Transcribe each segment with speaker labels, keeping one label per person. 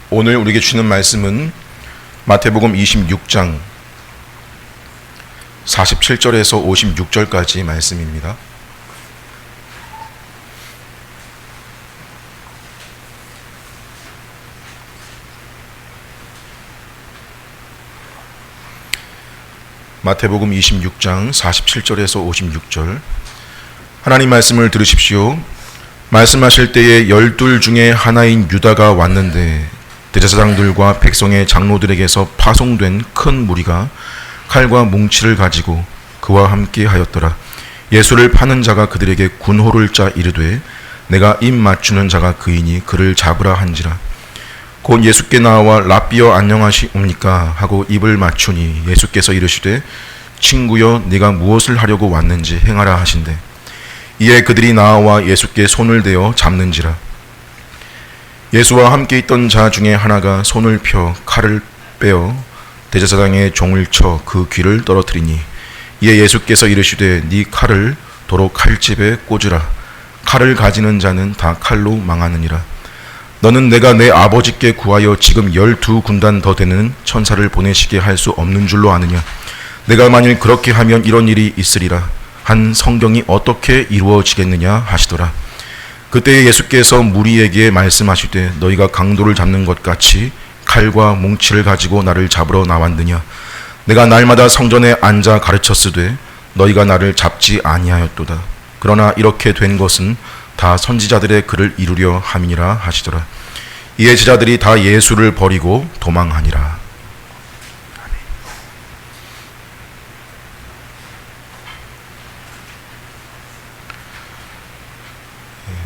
Speaker 1: 오늘 우리에게 주는 말씀은 마태복음 26장 47절에서 56절까지 말씀입니다. 마태복음 26장 47절에서 56절. 하나님 말씀을 들으십시오. 말씀하실 때에 12 중에 하나인 유다가 왔는데 대제사장들과 백성의 장로들에게서 파송된 큰 무리가 칼과 뭉치를 가지고 그와 함께 하였더라. 예수를 파는 자가 그들에게 군호를 짜 이르되 내가 입 맞추는 자가 그이니 그를 잡으라 한지라. 곧 예수께 나와 랍비여 안녕하시옵니까 하고 입을 맞추니 예수께서 이르시되 친구여 네가 무엇을 하려고 왔는지 행하라 하신대. 이에 그들이 나와 예수께 손을 대어 잡는지라. 예수와 함께 있던 자 중에 하나가 손을 펴 칼을 빼어 대제사장의 종을 쳐 그 귀를 떨어뜨리니 이에 예수께서 이르시되 네 칼을 도로 칼집에 꽂으라. 칼을 가지는 자는 다 칼로 망하느니라. 너는 내가 내 아버지께 구하여 지금 12군단 더 되는 천사를 보내시게 할 수 없는 줄로 아느냐. 내가 만일 그렇게 하면 이런 일이 있으리라 한 성경이 어떻게 이루어지겠느냐 하시더라. 그때 예수께서 무리에게 말씀하시되 너희가 강도를 잡는 것 같이 칼과 뭉치를 가지고 나를 잡으러 나왔느냐. 내가 날마다 성전에 앉아 가르쳤으되 너희가 나를 잡지 아니하였도다. 그러나 이렇게 된 것은 다 선지자들의 글을 이루려 함이니라 하시더라. 이에 제자들이 다 예수를 버리고 도망하니라.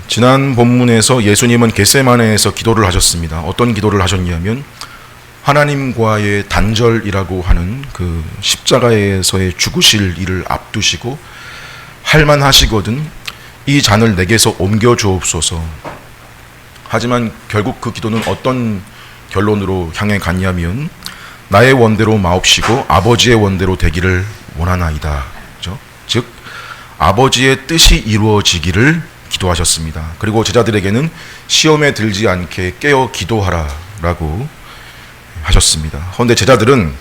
Speaker 1: 지난 본문에서 예수님은 겟세마네에서 기도를 하셨습니다. 어떤 기도를 하셨냐면 하나님과의 단절이라고 하는 그 십자가에서의 죽으실 일을 앞두시고 할만하시거든 이 잔을 내게서 옮겨 주옵소서. 하지만 결국 그 기도는 어떤 결론으로 향해 갔냐면 나의 원대로 마옵시고 아버지의 원대로 되기를 원하나이다. 그렇죠? 즉 아버지의 뜻이 이루어지기를 기도하셨습니다. 그리고 제자들에게는 시험에 들지 않게 깨어 기도하라라고 하셨습니다. 그런데 제자들은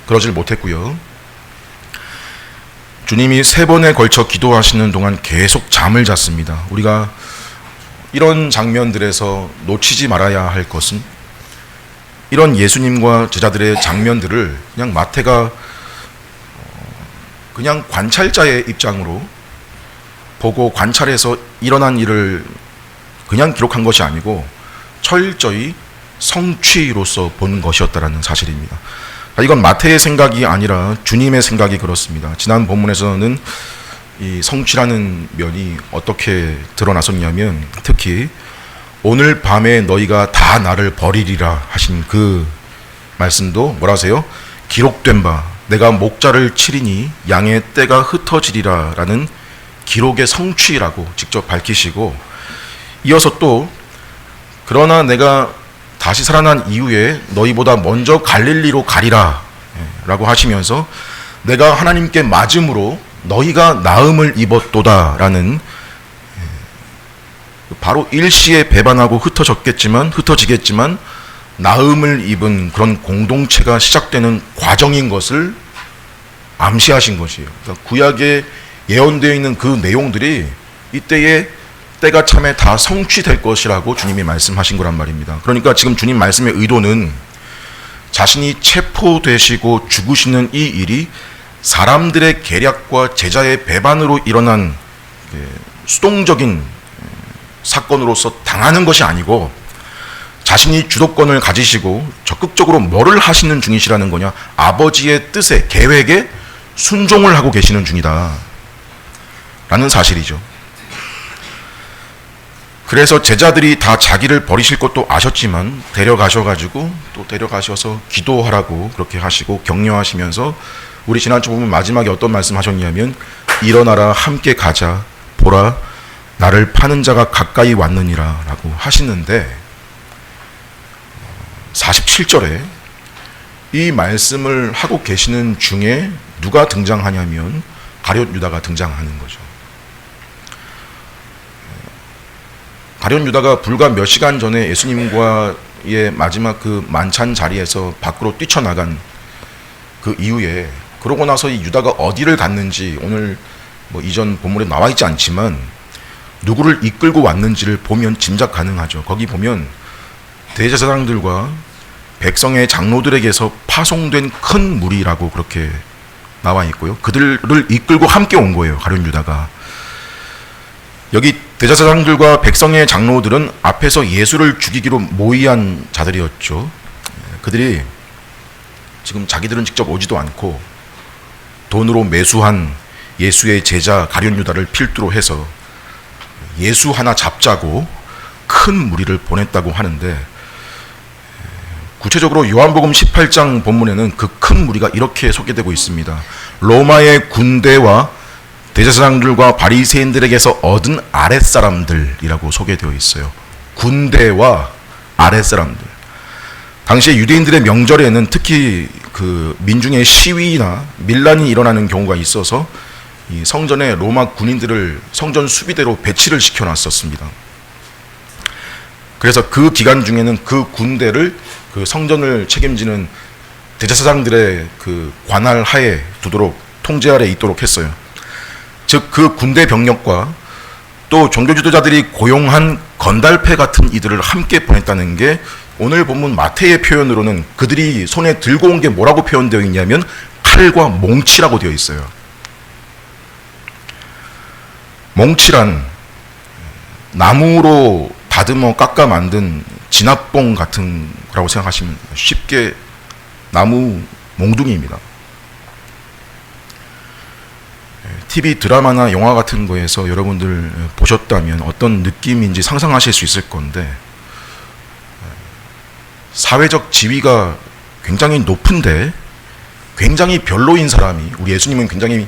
Speaker 1: 그러질 못했고요. 주님이 3번에 걸쳐 기도하시는 동안 계속 잠을 잤습니다. 우리가 이런 장면들에서 놓치지 말아야 할 것은 이런 예수님과 제자들의 장면들을 그냥 마태가 그냥 관찰자의 입장으로 보고 관찰해서 일어난 일을 그냥 기록한 것이 아니고 철저히 성취로서 본 것이었다라는 사실입니다. 이건 마태의 생각이 아니라 주님의 생각이 그렇습니다. 지난 본문에서는 이 성취라는 면이 어떻게 드러났었냐면 특히 오늘 밤에 너희가 다 나를 버리리라 하신 그 말씀도 뭐라 하세요? 기록된 바 내가 목자를 치리니 양의 떼가 흩어지리라 라는 기록의 성취라고 직접 밝히시고 이어서 또 그러나 내가 다시 살아난 이후에 너희보다 먼저 갈릴리로 가리라 라고 하시면서 내가 하나님께 맞음으로 너희가 나음을 입었도다 라는 바로 일시에 배반하고 흩어지겠지만 나음을 입은 그런 공동체가 시작되는 과정인 것을 암시하신 것이에요. 그러니까 구약에 예언되어 있는 그 내용들이 이때에 때가 참에 다 성취될 것이라고 주님이 말씀하신 거란 말입니다. 그러니까 지금 주님 말씀의 의도는 자신이 체포되시고 죽으시는 이 일이 사람들의 계략과 제자의 배반으로 일어난 수동적인 사건으로서 당하는 것이 아니고 자신이 주도권을 가지시고 적극적으로 뭐를 하시는 중이시라는 거냐. 아버지의 뜻에 계획에 순종을 하고 계시는 중이다 라는 사실이죠. 그래서 제자들이 다 자기를 버리실 것도 아셨지만 데려가셔서 기도하라고 그렇게 하시고 격려하시면서 우리 지난주 보면 마지막에 어떤 말씀 하셨냐면 일어나라 함께 가자 보라 나를 파는 자가 가까이 왔느니라 라고 하시는데 47절에 이 말씀을 하고 계시는 중에 누가 등장하냐면 가룟 유다가 등장하는 거죠. 가룟 유다가 불과 몇 시간 전에 예수님과 예수의 마지막 그 만찬 자리에서 밖으로 뛰쳐나간 그 이후에, 그러고 나서 이 유다가 어디를 갔는지 오늘 뭐 이전 본문에 나와 있지 않지만 누구를 이끌고 왔는지를 보면 짐작 가능하죠. 거기 보면 대제사장들과 백성의 장로들에게서 파송된 큰 무리라고 그렇게 나와 있고요. 그들을 이끌고 함께 온 거예요, 가룟 유다가. 여기 대제사장들과 백성의 장로들은 앞에서 예수를 죽이기로 모의한 자들이었죠. 그들이 지금 자기들은 직접 오지도 않고 돈으로 매수한 예수의 제자 가룟 유다를 필두로 해서 예수 하나 잡자고 큰 무리를 보냈다고 하는데, 구체적으로 요한복음 18장 본문에는 그 큰 무리가 이렇게 소개되고 있습니다. 로마의 군대와 대제사장들과 바리새인들에게서 얻은 아랫사람들이라고 소개되어 있어요. 군대와 아랫사람들. 당시에 유대인들의 명절에는 특히 그 민중의 시위나 밀란이 일어나는 경우가 있어서 이 성전에 로마 군인들을 성전 수비대로 배치를 시켜놨었습니다. 그래서 그 기간 중에는 그 군대를 그 성전을 책임지는 대제사장들의 그 관할 하에 두도록, 통제 아래 있도록 했어요. 즉 그 군대 병력과 또 종교 지도자들이 고용한 건달패 같은 이들을 함께 보냈다는 게 오늘 본문 마태의 표현으로는 그들이 손에 들고 온 게 뭐라고 표현되어 있냐면 칼과 몽치라고 되어 있어요. 몽치란 나무로 다듬어 깎아 만든 진압봉 같은 거라고 생각하시면 쉽게 나무 몽둥이입니다. TV 드라마나 영화 같은 거에서 여러분들 보셨다면 어떤 느낌인지 상상하실 수 있을 건데, 사회적 지위가 굉장히 높은데 굉장히 별로인 사람이, 우리 예수님은 굉장히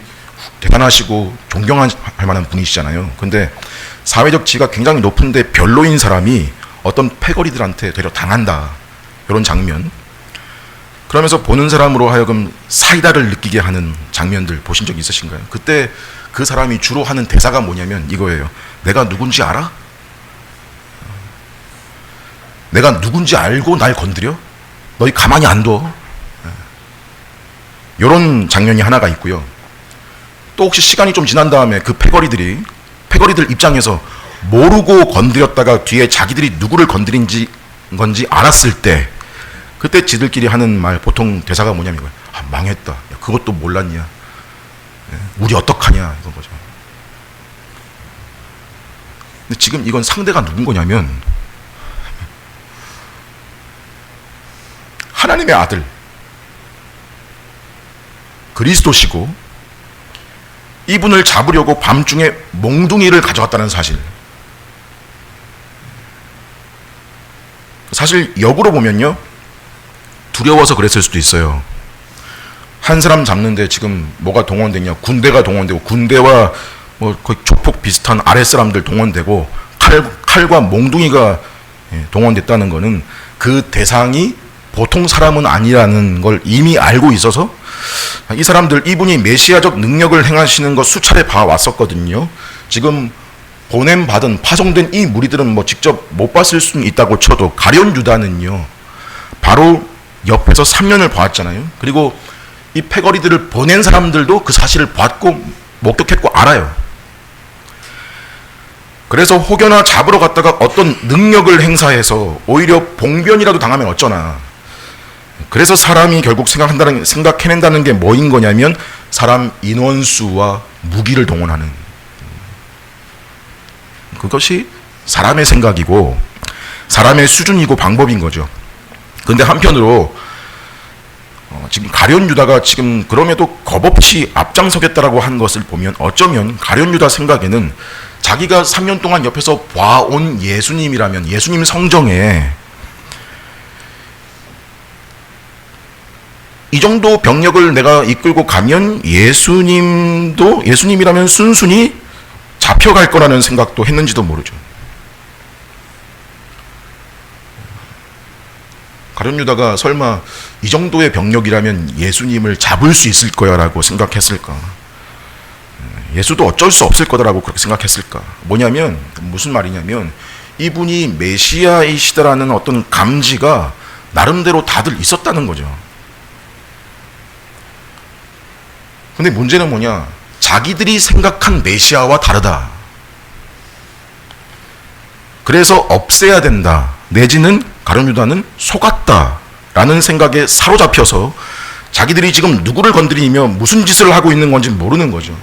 Speaker 1: 대단하시고 존경할 만한 분이시잖아요. 근데 사회적 지위가 굉장히 높은데 별로인 사람이 어떤 패거리들한테 되려 당한다, 이런 장면. 그러면서 보는 사람으로 하여금 사이다를 느끼게 하는 장면들 보신 적 있으신가요? 그때 그 사람이 주로 하는 대사가 뭐냐면 이거예요. 내가 누군지 알아? 내가 누군지 알고 날 건드려? 너희 가만히 안 둬. 이런 장면이 하나가 있고요. 또 혹시 시간이 좀 지난 다음에 그 패거리들 입장에서 모르고 건드렸다가 뒤에 자기들이 누구를 건드린 건지 알았을 때, 그때 지들끼리 하는 말, 보통 대사가 뭐냐면 이거예요. 아, 망했다. 야, 그것도 몰랐냐. 우리 어떡하냐, 이건 거죠. 근데 지금 이건 상대가 누군 거냐면 하나님의 아들 그리스도시고, 이분을 잡으려고 밤중에 몽둥이를 가져갔다는 사실. 사실 역으로 보면요, 두려워서 그랬을 수도 있어요. 한 사람 잡는데 지금 뭐가 동원됐냐? 군대가 동원되고, 군대와 뭐 거의 조폭 비슷한 아랫사람들 동원되고, 칼과 몽둥이가 동원됐다는 거는 그 대상이 보통 사람은 아니라는 걸 이미 알고 있어서 이 사람들, 이분이 메시아적 능력을 행하시는 거 수차례 봐왔었거든요. 지금 보냄받은, 파송된 이 무리들은 뭐 직접 못 봤을 수는 있다고 쳐도 가룟 유다는요, 바로 옆에서 3년을 봐왔잖아요. 그리고 이 패거리들을 보낸 사람들도 그 사실을 봤고 목격했고 알아요. 그래서 혹여나 잡으러 갔다가 어떤 능력을 행사해서 오히려 봉변이라도 당하면 어쩌나. 그래서 사람이 결국 생각해낸다는 게 뭐인 거냐면 사람 인원수와 무기를 동원하는, 그것이 사람의 생각이고 사람의 수준이고 방법인 거죠. 근데 한편으로 지금 가룟 유다가 지금 그럼에도 겁없이 앞장서겠다라고 한 것을 보면, 어쩌면 가룟 유다 생각에는 자기가 3년 동안 옆에서 봐온 예수님이라면, 예수님 성정에 이 정도 병력을 내가 이끌고 가면 예수님이라면 순순히 잡혀갈 거라는 생각도 했는지도 모르죠. 가룟 유다가 설마 이 정도의 병력이라면 예수님을 잡을 수 있을 거야라고 생각했을까? 예수도 어쩔 수 없을 거다라고 그렇게 생각했을까? 뭐냐면, 무슨 말이냐면, 이분이 메시아이시다라는 어떤 감지가 나름대로 다들 있었다는 거죠. 근데 문제는 뭐냐? 자기들이 생각한 메시아와 다르다. 그래서 없애야 된다. 내지는 가룟 유다는 속았다라는 생각에 사로잡혀서 자기들이 지금 누구를 건드리며 무슨 짓을 하고 있는 건지 모르는 거죠.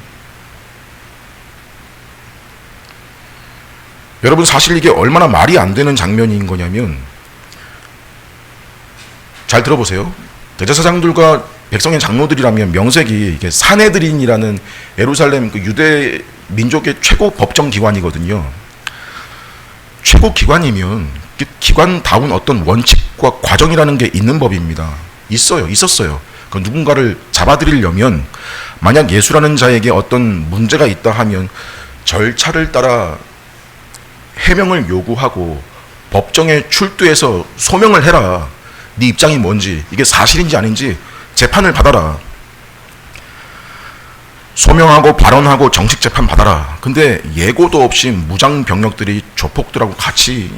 Speaker 1: 여러분, 사실 이게 얼마나 말이 안 되는 장면인 거냐면, 잘 들어보세요. 대제사장들과 백성의 장로들이라면 명색이 이게 사내들인이라는 예루살렘 그 유대 민족의 최고 법정 기관이거든요. 최고 기관이면 그 기관다운 어떤 원칙과 과정이라는 게 있는 법입니다. 있었어요. 그 누군가를 잡아들이려면 만약 예수라는 자에게 어떤 문제가 있다 하면 절차를 따라 해명을 요구하고 법정에 출두해서 소명을 해라. 네 입장이 뭔지, 이게 사실인지 아닌지 재판을 받아라. 소명하고 발언하고 정식 재판 받아라. 근데 예고도 없이 무장 병력들이 조폭들하고 같이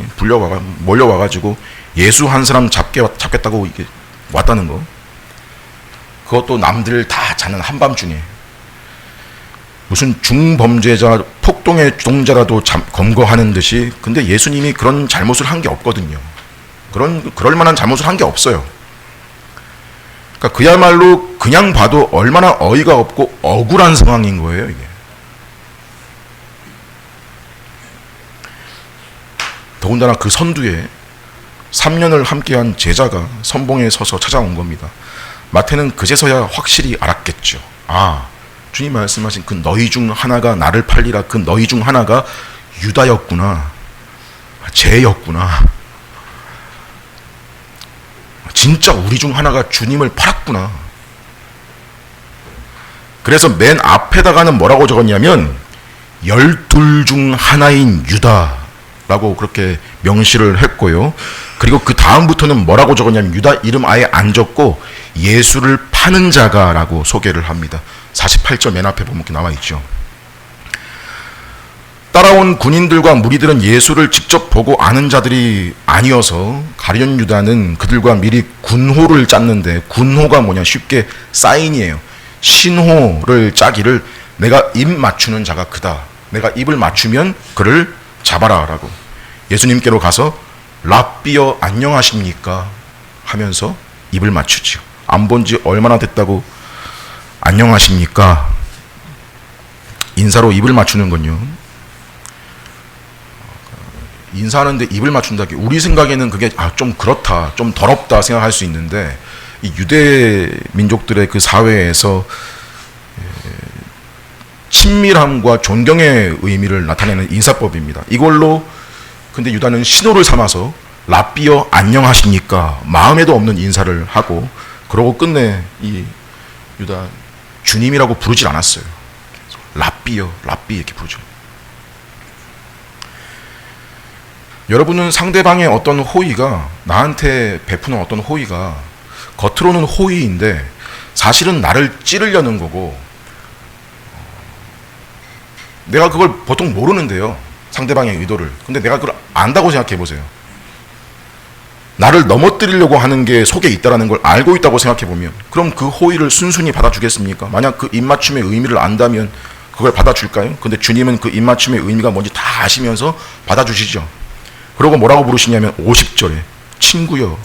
Speaker 1: 몰려와가지고 예수 한 사람 잡겠다고 이게 왔다는 거. 그것도 남들 다 자는 한밤중에. 무슨 중범죄자, 폭동의 주동자라도 검거하는 듯이. 근데 예수님이 그런 잘못을 한 게 없거든요. 그럴 만한 잘못을 한 게 없어요. 그러니까 그야말로 그냥 봐도 얼마나 어이가 없고 억울한 상황인 거예요, 이게. 더군다나 그 선두에 3년을 함께한 제자가 선봉에 서서 찾아온 겁니다. 마태는 그제서야 확실히 알았겠죠. 아, 주님 말씀하신 그 너희 중 하나가 나를 팔리라. 그 너희 중 하나가 유다였구나. 죄였구나. 진짜 우리 중 하나가 주님을 팔았구나. 그래서 맨 앞에다가는 뭐라고 적었냐면 12 중 하나인 유다라고 그렇게 명시를 했고요. 그리고 그 다음부터는 뭐라고 적었냐면 유다 이름 아예 안 적고 예수를 파는 자가라고 소개를 합니다. 48절 맨 앞에 보면 이렇게 나와 있죠. 따라온 군인들과 무리들은 예수를 직접 보고 아는 자들이 아니어서 가룟 유다는 그들과 미리 군호를 짰는데, 군호가 뭐냐, 쉽게 사인이에요. 신호를 짜기를 내가 입 맞추는 자가 그다. 내가 입을 맞추면 그를 잡아라 라고. 예수님께로 가서 랍비여 안녕하십니까 하면서 입을 맞추지요. 안 본 지 얼마나 됐다고 안녕하십니까 인사로 입을 맞추는군요. 인사하는데 입을 맞춘다. 우리 생각에는 그게 좀 그렇다, 좀 더럽다 생각할 수 있는데, 이 유대 민족들의 그 사회에서 친밀함과 존경의 의미를 나타내는 인사법입니다. 이걸로 근데 유다는 신호를 삼아서 랍비여 안녕하십니까 마음에도 없는 인사를 하고, 그러고 끝내 이 유다 주님이라고 부르질 않았어요. 랍비여, 랍비 이렇게 부르죠. 여러분은 상대방의 어떤 호의가, 나한테 베푸는 어떤 호의가 겉으로는 호의인데 사실은 나를 찌르려는 거고, 내가 그걸 보통 모르는데요, 상대방의 의도를. 근데 내가 그걸 안다고 생각해 보세요. 나를 넘어뜨리려고 하는 게 속에 있다는 걸 알고 있다고 생각해 보면, 그럼 그 호의를 순순히 받아주겠습니까? 만약 그 입맞춤의 의미를 안다면 그걸 받아줄까요? 근데 주님은 그 입맞춤의 의미가 뭔지 다 아시면서 받아주시죠. 그러고 뭐라고 부르시냐면 50절에 친구여,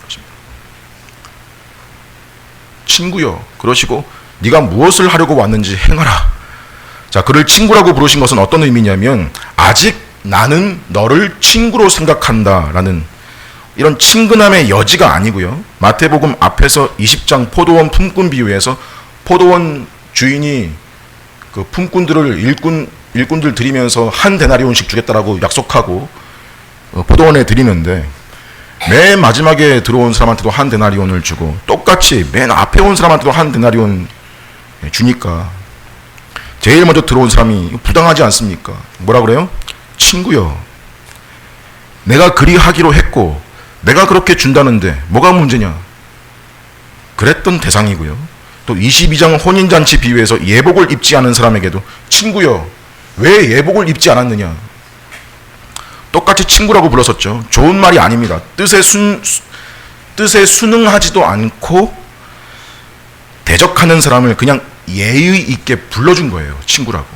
Speaker 1: 친구여 그러시고 네가 무엇을 하려고 왔는지 행하라. 자, 그를 친구라고 부르신 것은 어떤 의미냐면 아직 나는 너를 친구로 생각한다라는 이런 친근함의 여지가 아니고요. 마태복음 앞에서 20장 포도원 품꾼 비유에서 포도원 주인이 그 품꾼들을 일꾼들 드리면서 한 데나리온씩 주겠다라고 약속하고 포도원에 드리는데, 맨 마지막에 들어온 사람한테도 한 데나리온을 주고 똑같이 맨 앞에 온 사람한테도 한 데나리온 주니까 제일 먼저 들어온 사람이 부당하지 않습니까? 뭐라 그래요? 친구여, 내가 그리 하기로 했고 내가 그렇게 준다는데 뭐가 문제냐? 그랬던 대상이고요. 또 22장 혼인잔치 비유에서 예복을 입지 않은 사람에게도 친구여, 왜 예복을 입지 않았느냐? 똑같이 친구라고 불렀었죠. 좋은 말이 아닙니다. 뜻에 순응하지도 않고 대적하는 사람을 그냥 예의 있게 불러준 거예요. 친구라고.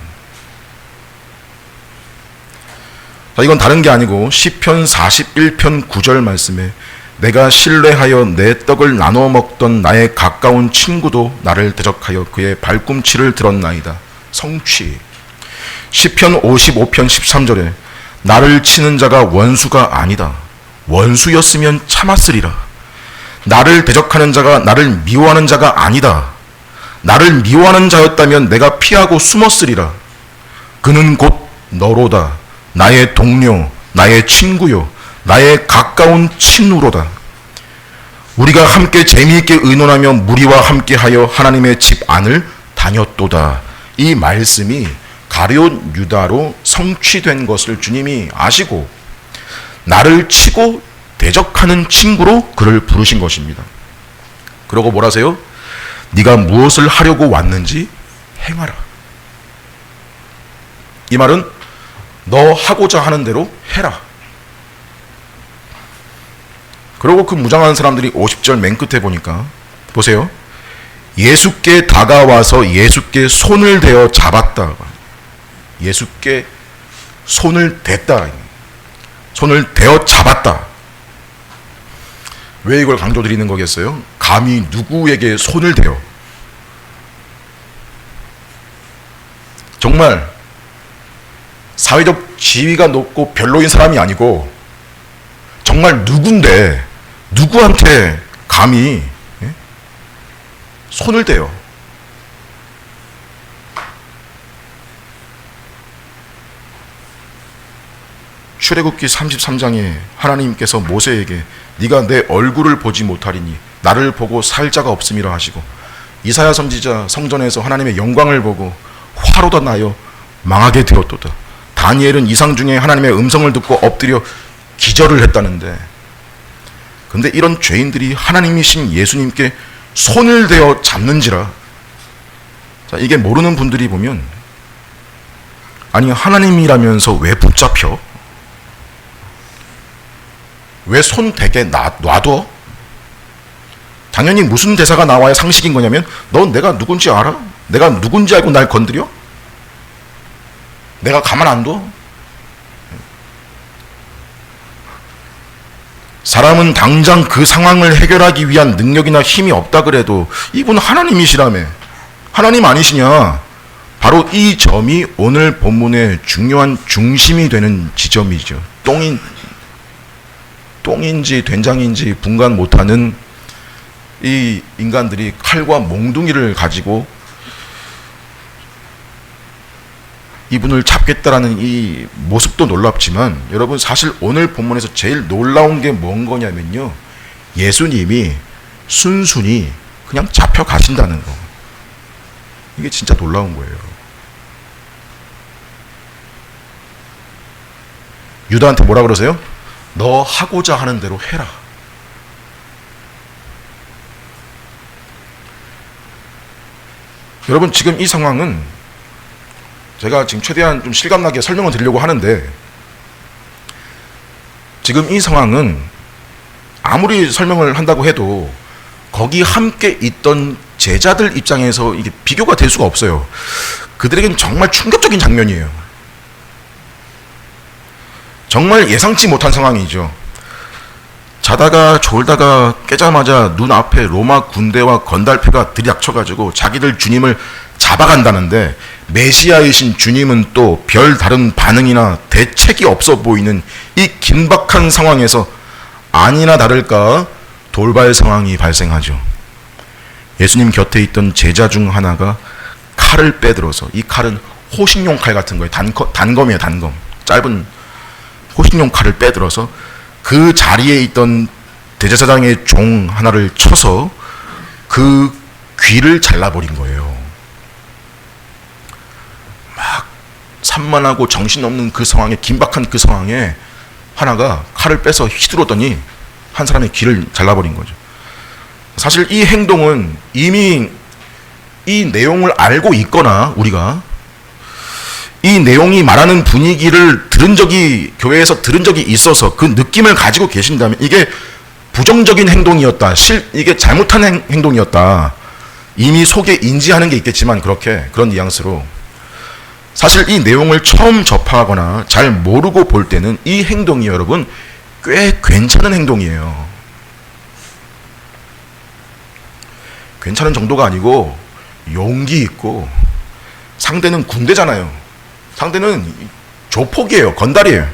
Speaker 1: 자, 이건 다른 게 아니고 시편 41편 9절 말씀에 내가 신뢰하여 내 떡을 나눠 먹던 나의 가까운 친구도 나를 대적하여 그의 발꿈치를 들었나이다. 성취. 시편 55편 13절에 나를 치는 자가 원수가 아니다. 원수였으면 참았으리라. 나를 대적하는 자가 나를 미워하는 자가 아니다. 나를 미워하는 자였다면 내가 피하고 숨었으리라. 그는 곧 너로다. 나의 동료, 나의 친구요, 나의 가까운 친우로다. 우리가 함께 재미있게 의논하며 무리와 함께하여 하나님의 집 안을 다녔도다. 이 말씀이 가룟 유다로 성취된 것을 주님이 아시고 나를 치고 대적하는 친구로 그를 부르신 것입니다. 그러고 뭐라세요? 네가 무엇을 하려고 왔는지 행하라. 이 말은 너 하고자 하는 대로 해라. 그리고 그 무장하는 사람들이 50절 맨 끝에 보니까 보세요. 예수께 다가와서 예수께 손을 대어 잡았다. 예수께 손을 댔다. 손을 대어 잡았다. 왜 이걸 강조드리는 거겠어요? 감히 누구에게 손을 대어? 정말 사회적 지위가 높고 별로인 사람이 아니고 정말 누군데 누구한테 감히 손을 대요? 출애굽기 33장에 하나님께서 모세에게 네가 내 얼굴을 보지 못하리니 나를 보고 살 자가 없음이라 하시고 이사야 선지자 성전에서 하나님의 영광을 보고 화로다 나여 망하게 되었도다. 다니엘은 이상 중에 하나님의 음성을 듣고 엎드려 기절을 했다는데, 근데 이런 죄인들이 하나님이신 예수님께 손을 대어 잡는지라. 자, 이게 모르는 분들이 보면 아니 하나님이라면서 왜 붙잡혀? 왜 손 대게 놔둬? 당연히 무슨 대사가 나와야 상식인 거냐면 넌 내가 누군지 알아? 내가 누군지 알고 날 건드려? 내가 가만 안 둬? 사람은 당장 그 상황을 해결하기 위한 능력이나 힘이 없다 그래도 이분 하나님이시라며. 하나님 아니시냐? 바로 이 점이 오늘 본문의 중요한 중심이 되는 지점이죠. 똥인지 된장인지 분간 못하는 이 인간들이 칼과 몽둥이를 가지고 이분을 잡겠다라는 이 모습도 놀랍지만 여러분, 사실 오늘 본문에서 제일 놀라운 게 뭔 거냐면요, 예수님이 순순히 그냥 잡혀가신다는 거. 이게 진짜 놀라운 거예요. 유다한테 뭐라 그러세요? 너 하고자 하는 대로 해라. 여러분, 지금 이 상황은 제가 지금 최대한 좀 실감나게 설명을 드리려고 하는데, 지금 이 상황은 아무리 설명을 한다고 해도 거기 함께 있던 제자들 입장에서 이게 비교가 될 수가 없어요. 그들에겐 정말 충격적인 장면이에요. 정말 예상치 못한 상황이죠. 자다가 졸다가 깨자마자 눈앞에 로마 군대와 건달패가 들이닥쳐가지고 자기들 주님을 잡아간다는데, 메시아이신 주님은 또 별다른 반응이나 대책이 없어 보이는 이 긴박한 상황에서 아니나 다를까 돌발 상황이 발생하죠. 예수님 곁에 있던 제자 중 하나가 칼을 빼들어서, 이 칼은 호신용 칼 같은 거예요. 단검이에요, 단검. 짧은 호신용 칼을 빼들어서 그 자리에 있던 대제사장의 종 하나를 쳐서 그 귀를 잘라버린 거예요. 막 산만하고 정신없는 그 상황에, 긴박한 그 상황에 하나가 칼을 빼서 휘두르더니 한 사람의 귀를 잘라버린 거죠. 사실 이 행동은 이미 이 내용을 알고 있거나 우리가 이 내용이 말하는 분위기를 교회에서 들은 적이 있어서 그 느낌을 가지고 계신다면 이게 부정적인 행동이었다. 이게 잘못한 행동이었다. 이미 속에 인지하는 게 있겠지만 그런 뉘앙스로 사실 이 내용을 처음 접하거나 잘 모르고 볼 때는 이 행동이 여러분 꽤 괜찮은 행동이에요. 괜찮은 정도가 아니고 용기 있고 상대는 군대잖아요. 상대는 조폭이에요. 건달이에요.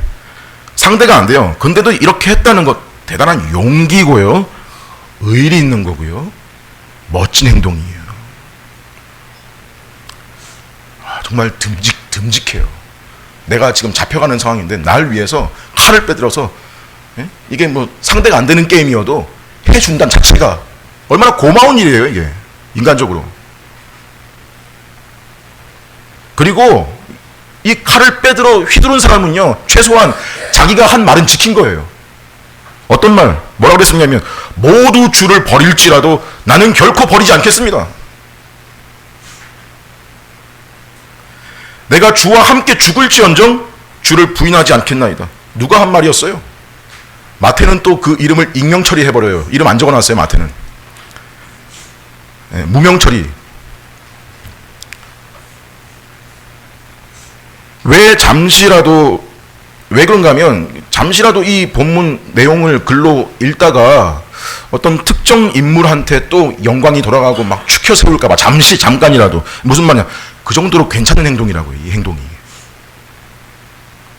Speaker 1: 상대가 안 돼요. 근데도 이렇게 했다는 것 대단한 용기고요. 의리 있는 거고요. 멋진 행동이에요. 정말 듬직해요. 내가 지금 잡혀가는 상황인데 날 위해서 칼을 빼들어서 이게 뭐 상대가 안 되는 게임이어도 해준다는 자체가 얼마나 고마운 일이에요. 이게 인간적으로. 그리고 이 칼을 빼들어 휘두른 사람은요 최소한 자기가 한 말은 지킨 거예요. 어떤 말? 뭐라고 그랬었냐면 모두 주를 버릴지라도 나는 결코 버리지 않겠습니다. 내가 주와 함께 죽을지언정 주를 부인하지 않겠나이다. 누가 한 말이었어요? 마태는 또 그 이름을 익명 처리해버려요. 이름 안 적어놨어요. 마태는. 무명 처리. 왜 그런가 하면 잠시라도 이 본문 내용을 글로 읽다가 어떤 특정 인물한테 또 영광이 돌아가고 막 추켜 세울까봐 잠깐이라도 무슨 말이냐 그 정도로 괜찮은 행동이라고요. 이 행동이.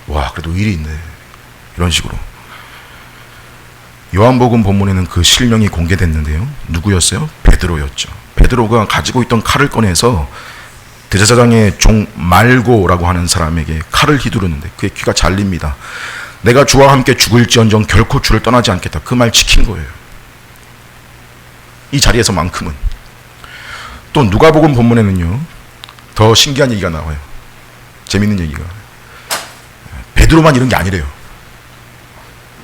Speaker 1: 와 그래도 의리 있네. 이런 식으로. 요한복음 본문에는 그 실명이 공개됐는데요. 누구였어요? 베드로였죠. 베드로가 가지고 있던 칼을 꺼내서 대제사장의 종 말고라고 하는 사람에게 칼을 휘두르는데 그의 귀가 잘립니다. 내가 주와 함께 죽을지언정 결코 주를 떠나지 않겠다. 그 말 지킨 거예요. 이 자리에서만큼은. 또 누가복음 본문에는요. 더 신기한 얘기가 나와요. 재밌는 얘기가. 베드로만 이런 게 아니래요.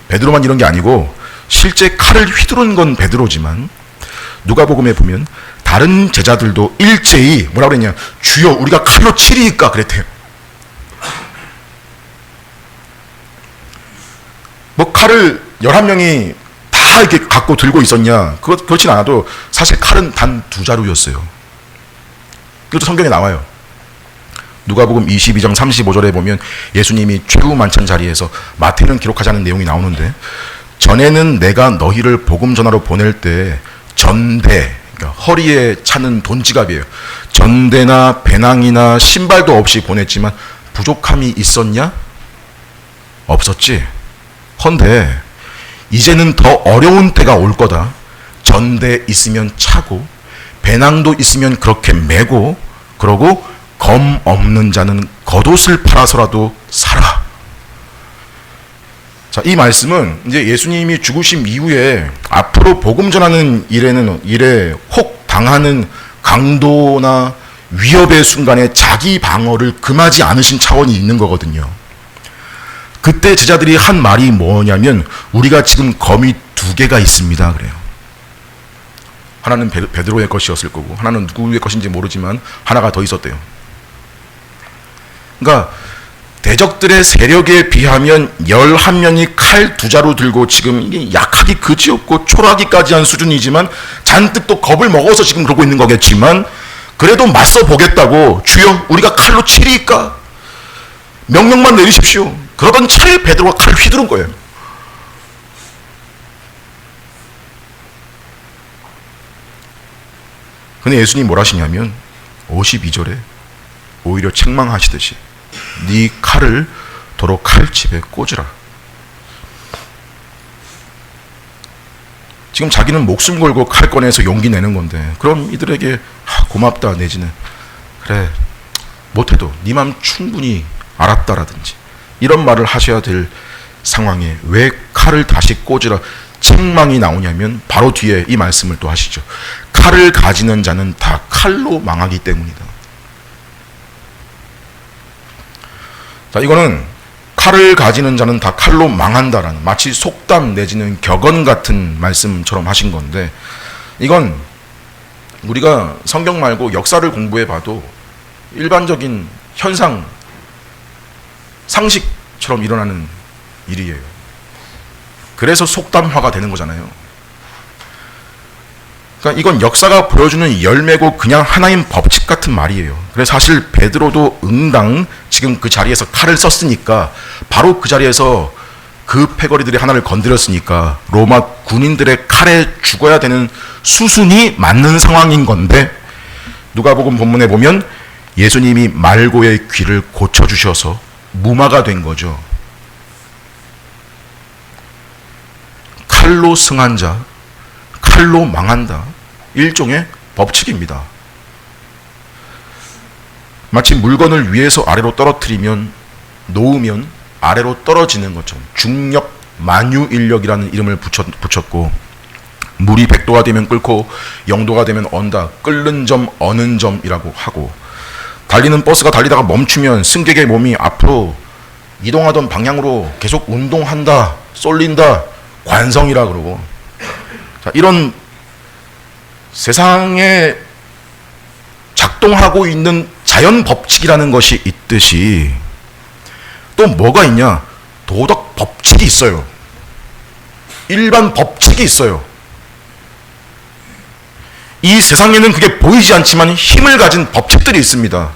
Speaker 1: 베드로만 이런 게 아니고 실제 칼을 휘두른 건 베드로지만 누가복음에 보면 다른 제자들도 일제히 뭐라고 그랬냐 주여 우리가 칼로 치리이까 그랬대요. 뭐 칼을 11명이 다 이렇게 갖고 들고 있었냐 그렇진 않아도 사실 칼은 단 2자루였어요. 이것도 성경에 나와요. 누가복음 22장 35절에 보면 예수님이 최후 만찬 자리에서 마태는 기록하지 않은 내용이 나오는데 전에는 내가 너희를 복음 전하러 보낼 때 전대 그러니까 허리에 차는 돈지갑이에요. 전대나 배낭이나 신발도 없이 보냈지만 부족함이 있었냐? 없었지. 헌데 이제는 더 어려운 때가 올 거다. 전대 있으면 차고 배낭도 있으면 그렇게 메고 그러고 검 없는 자는 겉옷을 팔아서라도 살아. 자, 이 말씀은 이제 예수님이 죽으심 이후에 앞으로 복음 전하는 일에 혹 당하는 강도나 위협의 순간에 자기 방어를 금하지 않으신 차원이 있는 거거든요. 그때 제자들이 한 말이 뭐냐면 우리가 지금 검이 2개가 있습니다. 그래요. 하나는 베드로의 것이었을 거고 하나는 누구의 것인지 모르지만 하나가 더 있었대요. 그러니까 대적들의 세력에 비하면 11명이 칼 2자루 들고 지금 이게 약하기 그지없고 초라하기까지 한 수준이지만 잔뜩 또 겁을 먹어서 지금 그러고 있는 거겠지만 그래도 맞서 보겠다고 주여 우리가 칼로 치리이까 명령만 내리십시오. 그러던 차에 베드로가 칼을 휘두른 거예요. 근데 예수님이 뭘 하시냐면 52절에 오히려 책망하시듯이 네 칼을 도로 칼집에 꽂으라. 지금 자기는 목숨 걸고 칼 꺼내서 용기 내는 건데 그럼 이들에게 고맙다 내지는 그래 못해도 네 맘 충분히 알았다라든지 이런 말을 하셔야 될 상황에 왜 칼을 다시 꽂으라 책망이 나오냐면 바로 뒤에 이 말씀을 또 하시죠. 칼을 가지는 자는 다 칼로 망하기 때문이다. 자, 이거는 칼을 가지는 자는 다 칼로 망한다라는 마치 속담 내지는 격언 같은 말씀처럼 하신 건데 이건 우리가 성경 말고 역사를 공부해 봐도 일반적인 현상 상식처럼 일어나는 일이에요. 그래서 속담화가 되는 거잖아요. 그러니까 이건 역사가 보여주는 열매고 그냥 하나님 법칙 같은 말이에요. 그래서 사실 베드로도 응당 지금 그 자리에서 칼을 썼으니까 바로 그 자리에서 그 패거리들이 하나를 건드렸으니까 로마 군인들의 칼에 죽어야 되는 수순이 맞는 상황인 건데 누가복음 본문에 보면 예수님이 말고의 귀를 고쳐주셔서 무마가 된 거죠. 칼로 승한 자, 칼로 망한다. 일종의 법칙입니다. 마치 물건을 위에서 아래로 떨어뜨리면 놓으면 아래로 떨어지는 것처럼 중력 만유인력이라는 이름을 붙였고 물이 100도가 되면 끓고 0도가 되면 언다. 끓는 점 어는 점이라고 하고 달리는 버스가 달리다가 멈추면 승객의 몸이 앞으로 이동하던 방향으로 계속 운동한다. 쏠린다. 관성이라 그러고 자, 이런 세상에 작동하고 있는 자연 법칙이라는 것이 있듯이 또 뭐가 있냐? 도덕 법칙이 있어요. 일반 법칙이 있어요. 이 세상에는 그게 보이지 않지만 힘을 가진 법칙들이 있습니다.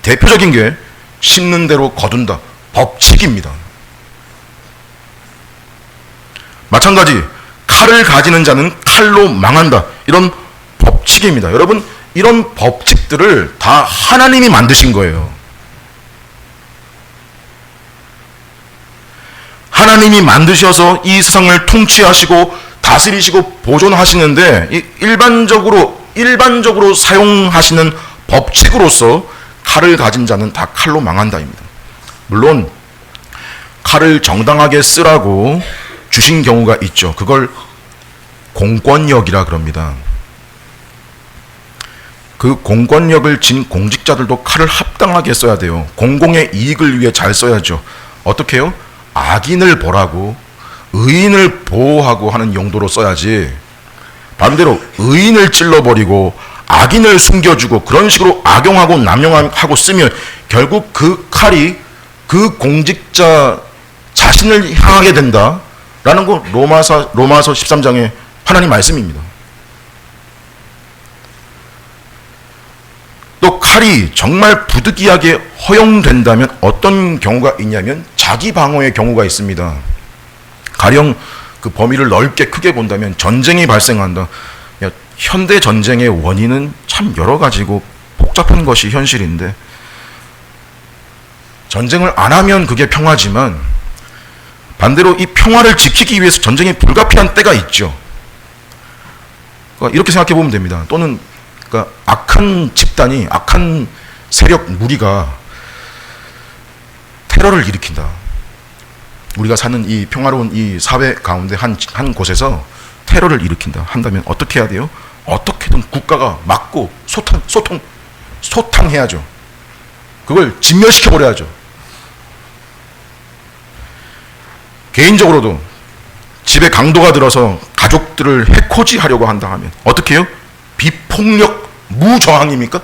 Speaker 1: 대표적인 게 심는 대로 거둔다. 법칙입니다. 마찬가지 칼을 가지는 자는 칼로 망한다. 이런 법칙입니다. 여러분 이런 법칙들을 다 하나님이 만드신 거예요. 하나님이 만드셔서 이 세상을 통치하시고 다스리시고 보존하시는데 일반적으로 사용하시는 법칙으로서 칼을 가진 자는 다 칼로 망한다입니다. 물론 칼을 정당하게 쓰라고 주신 경우가 있죠. 그걸 공권력이라 그럽니다. 그 공권력을 진 공직자들도 칼을 합당하게 써야 돼요. 공공의 이익을 위해 잘 써야죠. 어떻게 해요? 악인을 벌하고 의인을 보호하고 하는 용도로 써야지 반대로 의인을 찔러버리고 악인을 숨겨주고 그런 식으로 악용하고 남용하고 쓰면 결국 그 칼이 그 공직자 자신을 향하게 된다. 라는 거 로마서 13장의 하나님 말씀입니다. 또 칼이 정말 부득이하게 허용된다면 어떤 경우가 있냐면 자기 방어의 경우가 있습니다. 가령 그 범위를 넓게 크게 본다면 전쟁이 발생한다. 현대 전쟁의 원인은 참 여러 가지고 복잡한 것이 현실인데 전쟁을 안 하면 그게 평화지만 반대로 이 평화를 지키기 위해서 전쟁이 불가피한 때가 있죠. 그러니까 이렇게 생각해 보면 됩니다. 또는 그러니까 악한 집단이 악한 세력 무리가 테러를 일으킨다. 우리가 사는 이 평화로운 이 사회 가운데 한 곳에서 테러를 일으킨다 한다면 어떻게 해야 돼요? 어떻게든 국가가 막고 소탕해야죠. 그걸 진멸시켜버려야죠. 개인적으로도 집에 강도가 들어서 가족들을 해코지하려고 한다 하면 어떻게 해요? 비폭력 무저항입니까?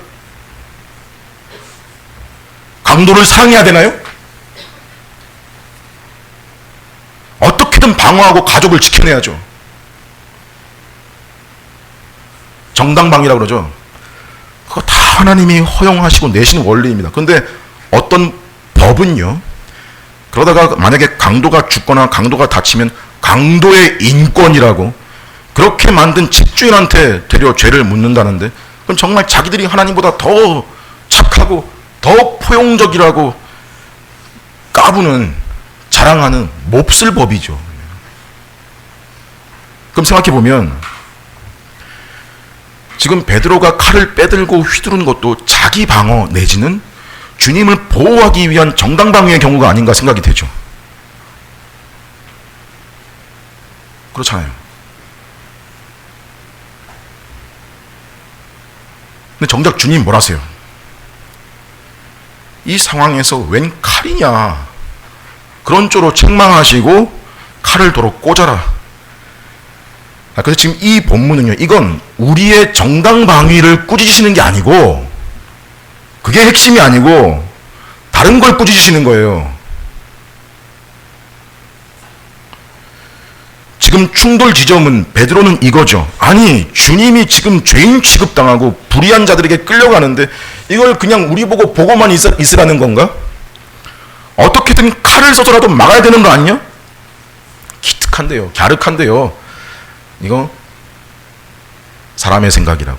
Speaker 1: 강도를 사랑해야 되나요? 어떻게든 방어하고 가족을 지켜내야죠. 정당방위라고 그러죠. 그거 다 하나님이 허용하시고 내신 원리입니다. 그런데 어떤 법은요, 그러다가 만약에 강도가 죽거나 강도가 다치면 강도의 인권이라고 그렇게 만든 집주인한테 되려 죄를 묻는다는데 그건 정말 자기들이 하나님보다 더 착하고 더 포용적이라고 까부는 자랑하는 몹쓸 법이죠. 그럼 생각해보면 지금 베드로가 칼을 빼들고 휘두른 것도 자기 방어 내지는 주님을 보호하기 위한 정당방위의 경우가 아닌가 생각이 되죠. 그렇잖아요. 근데 정작 주님 뭐라세요? 이 상황에서 웬 칼이냐 그런 쪽으로 책망하시고 칼을 도로 꽂아라. 그래서 지금 이 본문은요, 이건 우리의 정당방위를 꾸짖으시는 게 아니고 그게 핵심이 아니고 다른 걸 꾸짖으시는 거예요. 지금 충돌 지점은 베드로는 이거죠. 아니, 주님이 지금 죄인 취급당하고 불의한 자들에게 끌려가는데 이걸 그냥 우리 보고만 있으라는 건가? 어떻게든 칼을 써서라도 막아야 되는 거 아니냐? 기특한데요. 갸륵한데요. 이거 사람의 생각이라고.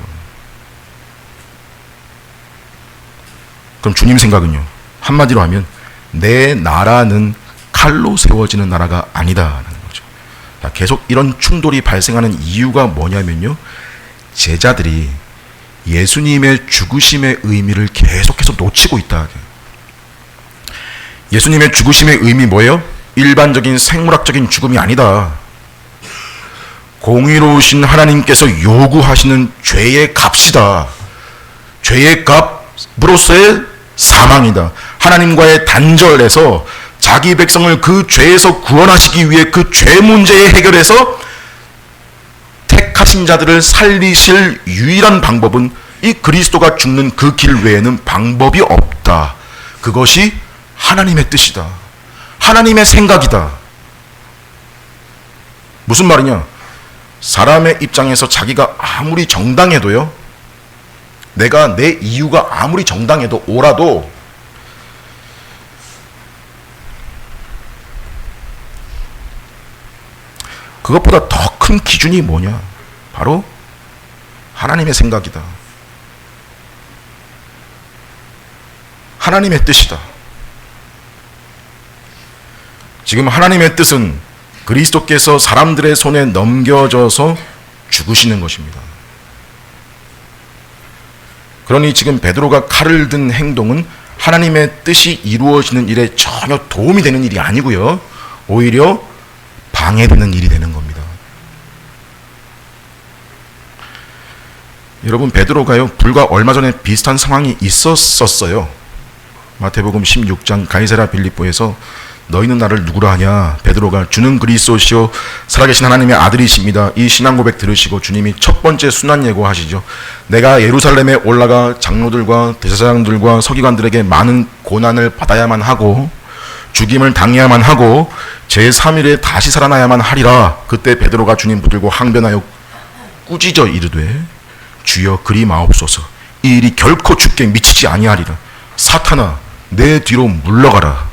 Speaker 1: 그럼 주님 생각은요? 한마디로 하면 내 나라는 칼로 세워지는 나라가 아니다라는 거죠. 계속 이런 충돌이 발생하는 이유가 뭐냐면요, 제자들이 예수님의 죽으심의 의미를 계속해서 놓치고 있다. 예수님의 죽으심의 의미 뭐예요? 일반적인 생물학적인 죽음이 아니다. 공의로우신 하나님께서 요구하시는 죄의 값이다. 죄의 값으로서의 사망이다. 하나님과의 단절에서 자기 백성을 그 죄에서 구원하시기 위해 그 죄 문제에 해결해서 택하신 자들을 살리실 유일한 방법은 이 그리스도가 죽는 그 길 외에는 방법이 없다. 그것이 하나님의 뜻이다. 하나님의 생각이다. 무슨 말이냐? 사람의 입장에서 자기가 아무리 정당해도요, 내가 내 이유가 아무리 정당해도 옳아도 그것보다 더 큰 기준이 뭐냐? 바로 하나님의 생각이다. 하나님의 뜻이다. 지금 하나님의 뜻은 그리스도께서 사람들의 손에 넘겨져서 죽으시는 것입니다. 그러니 지금 베드로가 칼을 든 행동은 하나님의 뜻이 이루어지는 일에 전혀 도움이 되는 일이 아니고요, 오히려 방해되는 일이 되는 겁니다. 여러분, 베드로가요, 불과 얼마 전에 비슷한 상황이 있었어요. 마태복음 16장 가이사랴 빌립보에서 너희는 나를 누구라 하냐? 베드로가 주는 그리스도시요 살아계신 하나님의 아들이십니다. 이 신앙 고백 들으시고 주님이 첫 번째 순환 예고하시죠. 내가 예루살렘에 올라가 장로들과 대제사장들과 서기관들에게 많은 고난을 받아야만 하고 죽임을 당해야만 하고 제3일에 다시 살아나야만 하리라. 그때 베드로가 주님 붙들고 항변하여 꾸짖어 이르되 주여 그리 마옵소서. 이 일이 결코 주께 미치지 아니하리라. 사탄아, 내 뒤로 물러가라.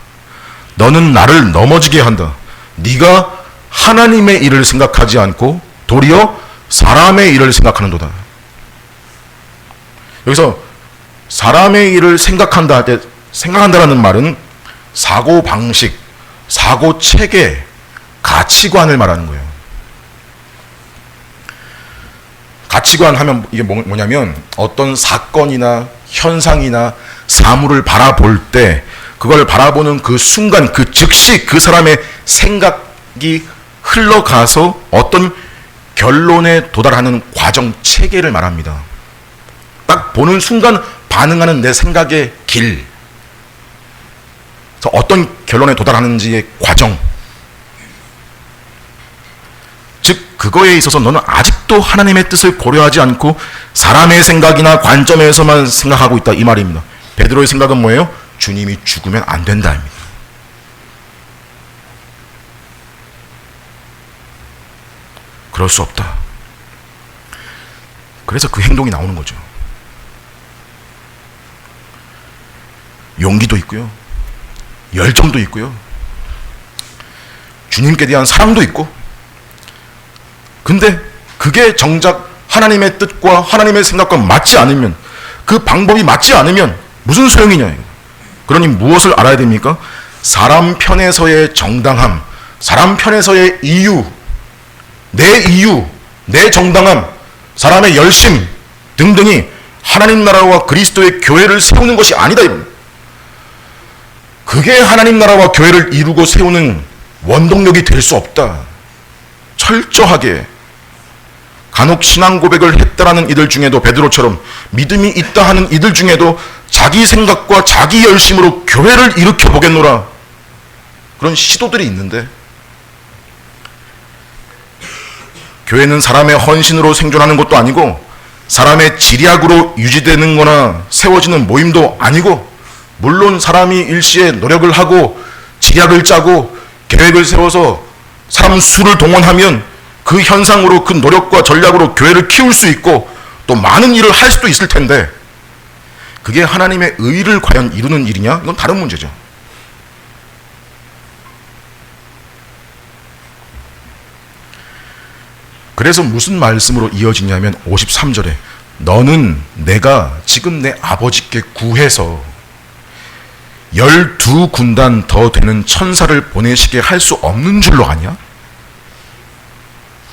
Speaker 1: 너는 나를 넘어지게 한다. 네가 하나님의 일을 생각하지 않고 도리어 사람의 일을 생각하는도다. 여기서 사람의 일을 생각한다 할 때 생각한다라는 말은 사고 방식, 사고 체계, 가치관을 말하는 거예요. 가치관 하면 이게 뭐냐면 어떤 사건이나 현상이나 사물을 바라볼 때 그걸 바라보는 그 순간, 그 즉시 그 사람의 생각이 흘러가서 어떤 결론에 도달하는 과정, 체계를 말합니다. 딱 보는 순간 반응하는 내 생각의 길, 어떤 결론에 도달하는지의 과정, 즉 그거에 있어서 너는 아직도 하나님의 뜻을 고려하지 않고 사람의 생각이나 관점에서만 생각하고 있다, 이 말입니다. 베드로의 생각은 뭐예요? 주님이 죽으면 안 된다입니다. 그럴 수 없다. 그래서 그 행동이 나오는 거죠. 용기도 있고요, 열정도 있고요, 주님께 대한 사랑도 있고. 근데 그게 정작 하나님의 뜻과 하나님의 생각과 맞지 않으면, 그 방법이 맞지 않으면 무슨 소용이냐. 그러니 무엇을 알아야 됩니까? 사람 편에서의 정당함, 사람 편에서의 이유, 내 정당함, 사람의 열심 등등이 하나님 나라와 그리스도의 교회를 세우는 것이 아니다. 그게 하나님 나라와 교회를 이루고 세우는 원동력이 될 수 없다. 철저하게 간혹 신앙 고백을 했다라는 이들 중에도, 베드로처럼 믿음이 있다 하는 이들 중에도 자기 생각과 자기 열심으로 교회를 일으켜 보겠노라, 그런 시도들이 있는데, 교회는 사람의 헌신으로 생존하는 것도 아니고 사람의 지략으로 유지되는 거나 세워지는 모임도 아니고 물론 사람이 일시에 노력을 하고 지략을 짜고 계획을 세워서 사람 수를 동원하면 그 현상으로 그 노력과 전략으로 교회를 키울 수 있고 또 많은 일을 할 수도 있을 텐데 그게 하나님의 의를 과연 이루는 일이냐? 이건 다른 문제죠. 그래서 무슨 말씀으로 이어지냐면 53절에 너는 내가 지금 내 아버지께 구해서 12군단 더 되는 천사를 보내시게 할 수 없는 줄로 아냐?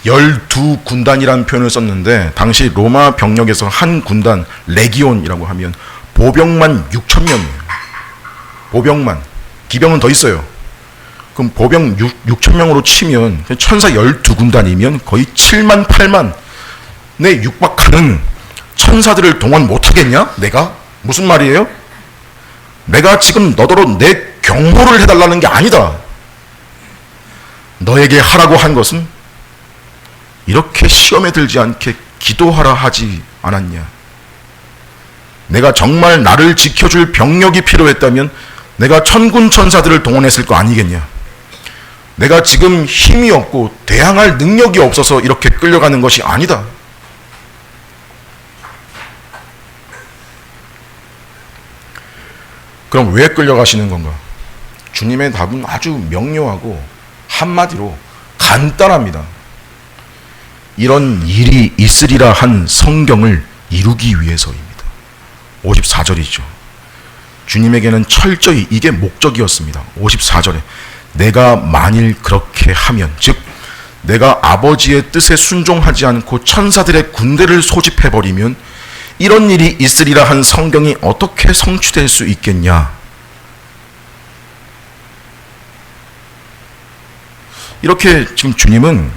Speaker 1: 12군단이라는 표현을 썼는데 당시 로마 병력에서 한 군단 레기온이라고 하면 보병만 6,000명이에요. 보병만. 기병은 더 있어요. 그럼 보병 6,000명으로 치면 천사 12군단이면 거의 7만 8만에 육박하는 천사들을 동원 못하겠냐? 내가? 무슨 말이에요? 내가 지금 너더러 내 경호를 해달라는 게 아니다. 너에게 하라고 한 것은 이렇게 시험에 들지 않게 기도하라 하지 않았냐? 내가 정말 나를 지켜줄 병력이 필요했다면 내가 천군 천사들을 동원했을 거 아니겠냐? 내가 지금 힘이 없고 대항할 능력이 없어서 이렇게 끌려가는 것이 아니다. 그럼 왜 끌려가시는 건가? 주님의 답은 아주 명료하고 한마디로 간단합니다. 이런 일이 있으리라 한 성경을 이루기 위해서입니다. 54절이죠. 주님에게는 철저히 이게 목적이었습니다. 54절에 내가 만일 그렇게 하면, 즉 내가 아버지의 뜻에 순종하지 않고 천사들의 군대를 소집해버리면 이런 일이 있으리라 한 성경이 어떻게 성취될 수 있겠냐? 이렇게 지금 주님은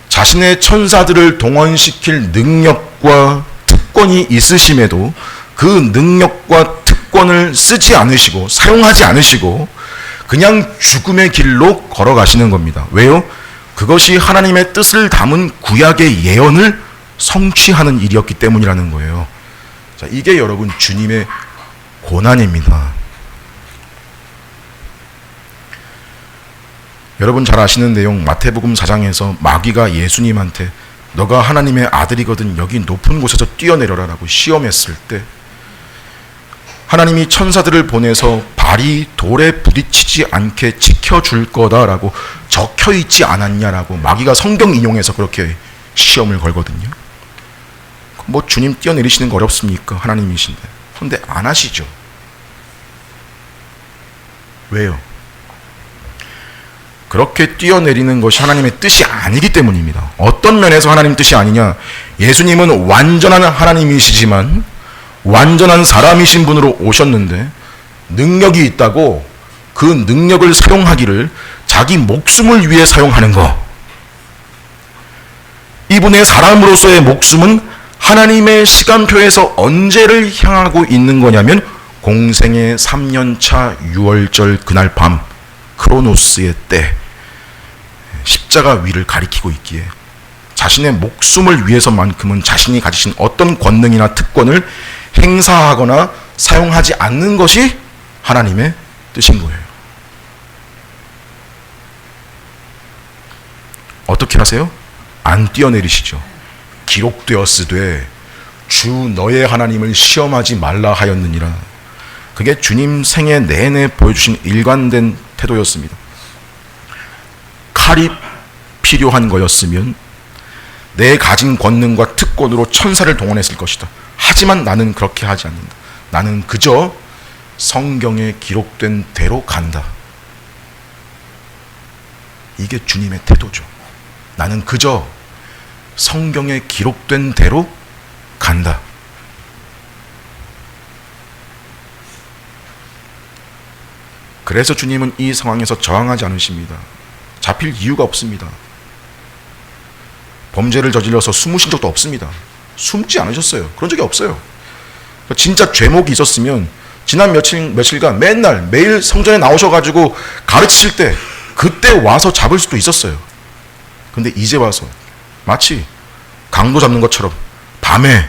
Speaker 1: 자신의 천사들을 동원시킬 능력과 특권이 있으심에도 그 능력과 특권을 쓰지 않으시고 사용하지 않으시고 그냥 죽음의 길로 걸어가시는 겁니다. 왜요? 그것이 하나님의 뜻을 담은 구약의 예언을 성취하는 일이었기 때문이라는 거예요. 자, 이게 여러분 주님의 고난입니다. 여러분 잘 아시는 내용 마태복음 4장에서 마귀가 예수님한테 너가 하나님의 아들이거든 여기 높은 곳에서 뛰어내려라 라고 시험했을 때 하나님이 천사들을 보내서 발이 돌에 부딪히지 않게 지켜줄 거다라고 적혀있지 않았냐라고 마귀가 성경 인용해서 그렇게 시험을 걸거든요. 뭐 주님 뛰어내리시는 거 어렵습니까? 하나님이신데. 그런데 안 하시죠. 왜요? 그렇게 뛰어내리는 것이 하나님의 뜻이 아니기 때문입니다. 어떤 면에서 하나님 뜻이 아니냐? 예수님은 완전한 하나님이시지만 완전한 사람이신 분으로 오셨는데 능력이 있다고 그 능력을 사용하기를 자기 목숨을 위해 사용하는 거. 이분의 사람으로서의 목숨은 하나님의 시간표에서 언제를 향하고 있는 거냐면 공생의 3년차 6월절 그날 밤 크로노스의 때 십자가 위를 가리키고 있기에 자신의 목숨을 위해서만큼은 자신이 가지신 어떤 권능이나 특권을 행사하거나 사용하지 않는 것이 하나님의 뜻인 거예요. 어떻게 하세요? 안 뛰어내리시죠. 기록되었으되 주 너의 하나님을 시험하지 말라 하였느니라. 그게 주님 생애 내내 보여주신 일관된 태도였습니다. 칼이 필요한 거였으면 내 가진 권능과 특권으로 천사를 동원했을 것이다. 하지만 나는 그렇게 하지 않는다. 나는 그저 성경에 기록된 대로 간다. 이게 주님의 태도죠. 나는 그저 성경에 기록된 대로 간다. 그래서 주님은 이 상황에서 저항하지 않으십니다. 잡힐 이유가 없습니다. 범죄를 저질러서 숨으신 적도 없습니다. 숨지 않으셨어요. 그런 적이 없어요. 진짜 죄목이 있었으면 지난 며칠간 맨날 매일 성전에 나오셔가지고 가르치실 때 그때 와서 잡을 수도 있었어요. 근데 이제 와서 마치 강도 잡는 것처럼 밤에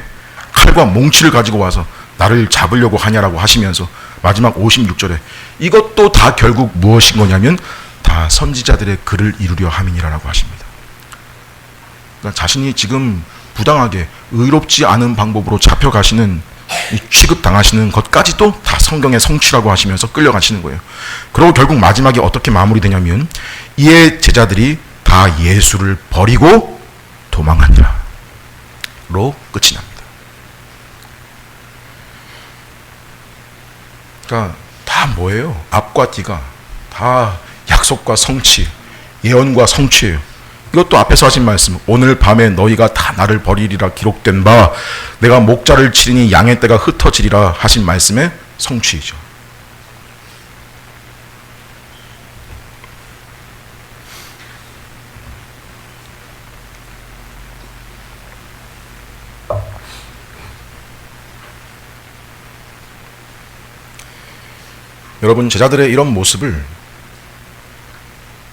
Speaker 1: 칼과 몽치를 가지고 와서 나를 잡으려고 하냐라고 하시면서 마지막 56절에 이것도 다 결국 무엇인 거냐면 다 선지자들의 글을 이루려 함이니라라고 하십니다. 그러니까 자신이 지금 부당하게 의롭지 않은 방법으로 잡혀가시는 취급당하시는 것까지도 다 성경의 성취라고 하시면서 끌려가시는 거예요. 그리고 결국 마지막에 어떻게 마무리되냐면 이에 제자들이 다 예수를 버리고 도망하니라 로 끝이 납니다. 그러니까 다 뭐예요? 앞과 뒤가 다 약속과 성취, 예언과 성취예요. 이것도 앞에서 하신 말씀, 오늘 밤에 너희가 다 나를 버리리라 기록된 바 내가 목자를 치리니 양의 떼가 흩어지리라 하신 말씀의 성취이죠. 여러분, 제자들의 이런 모습을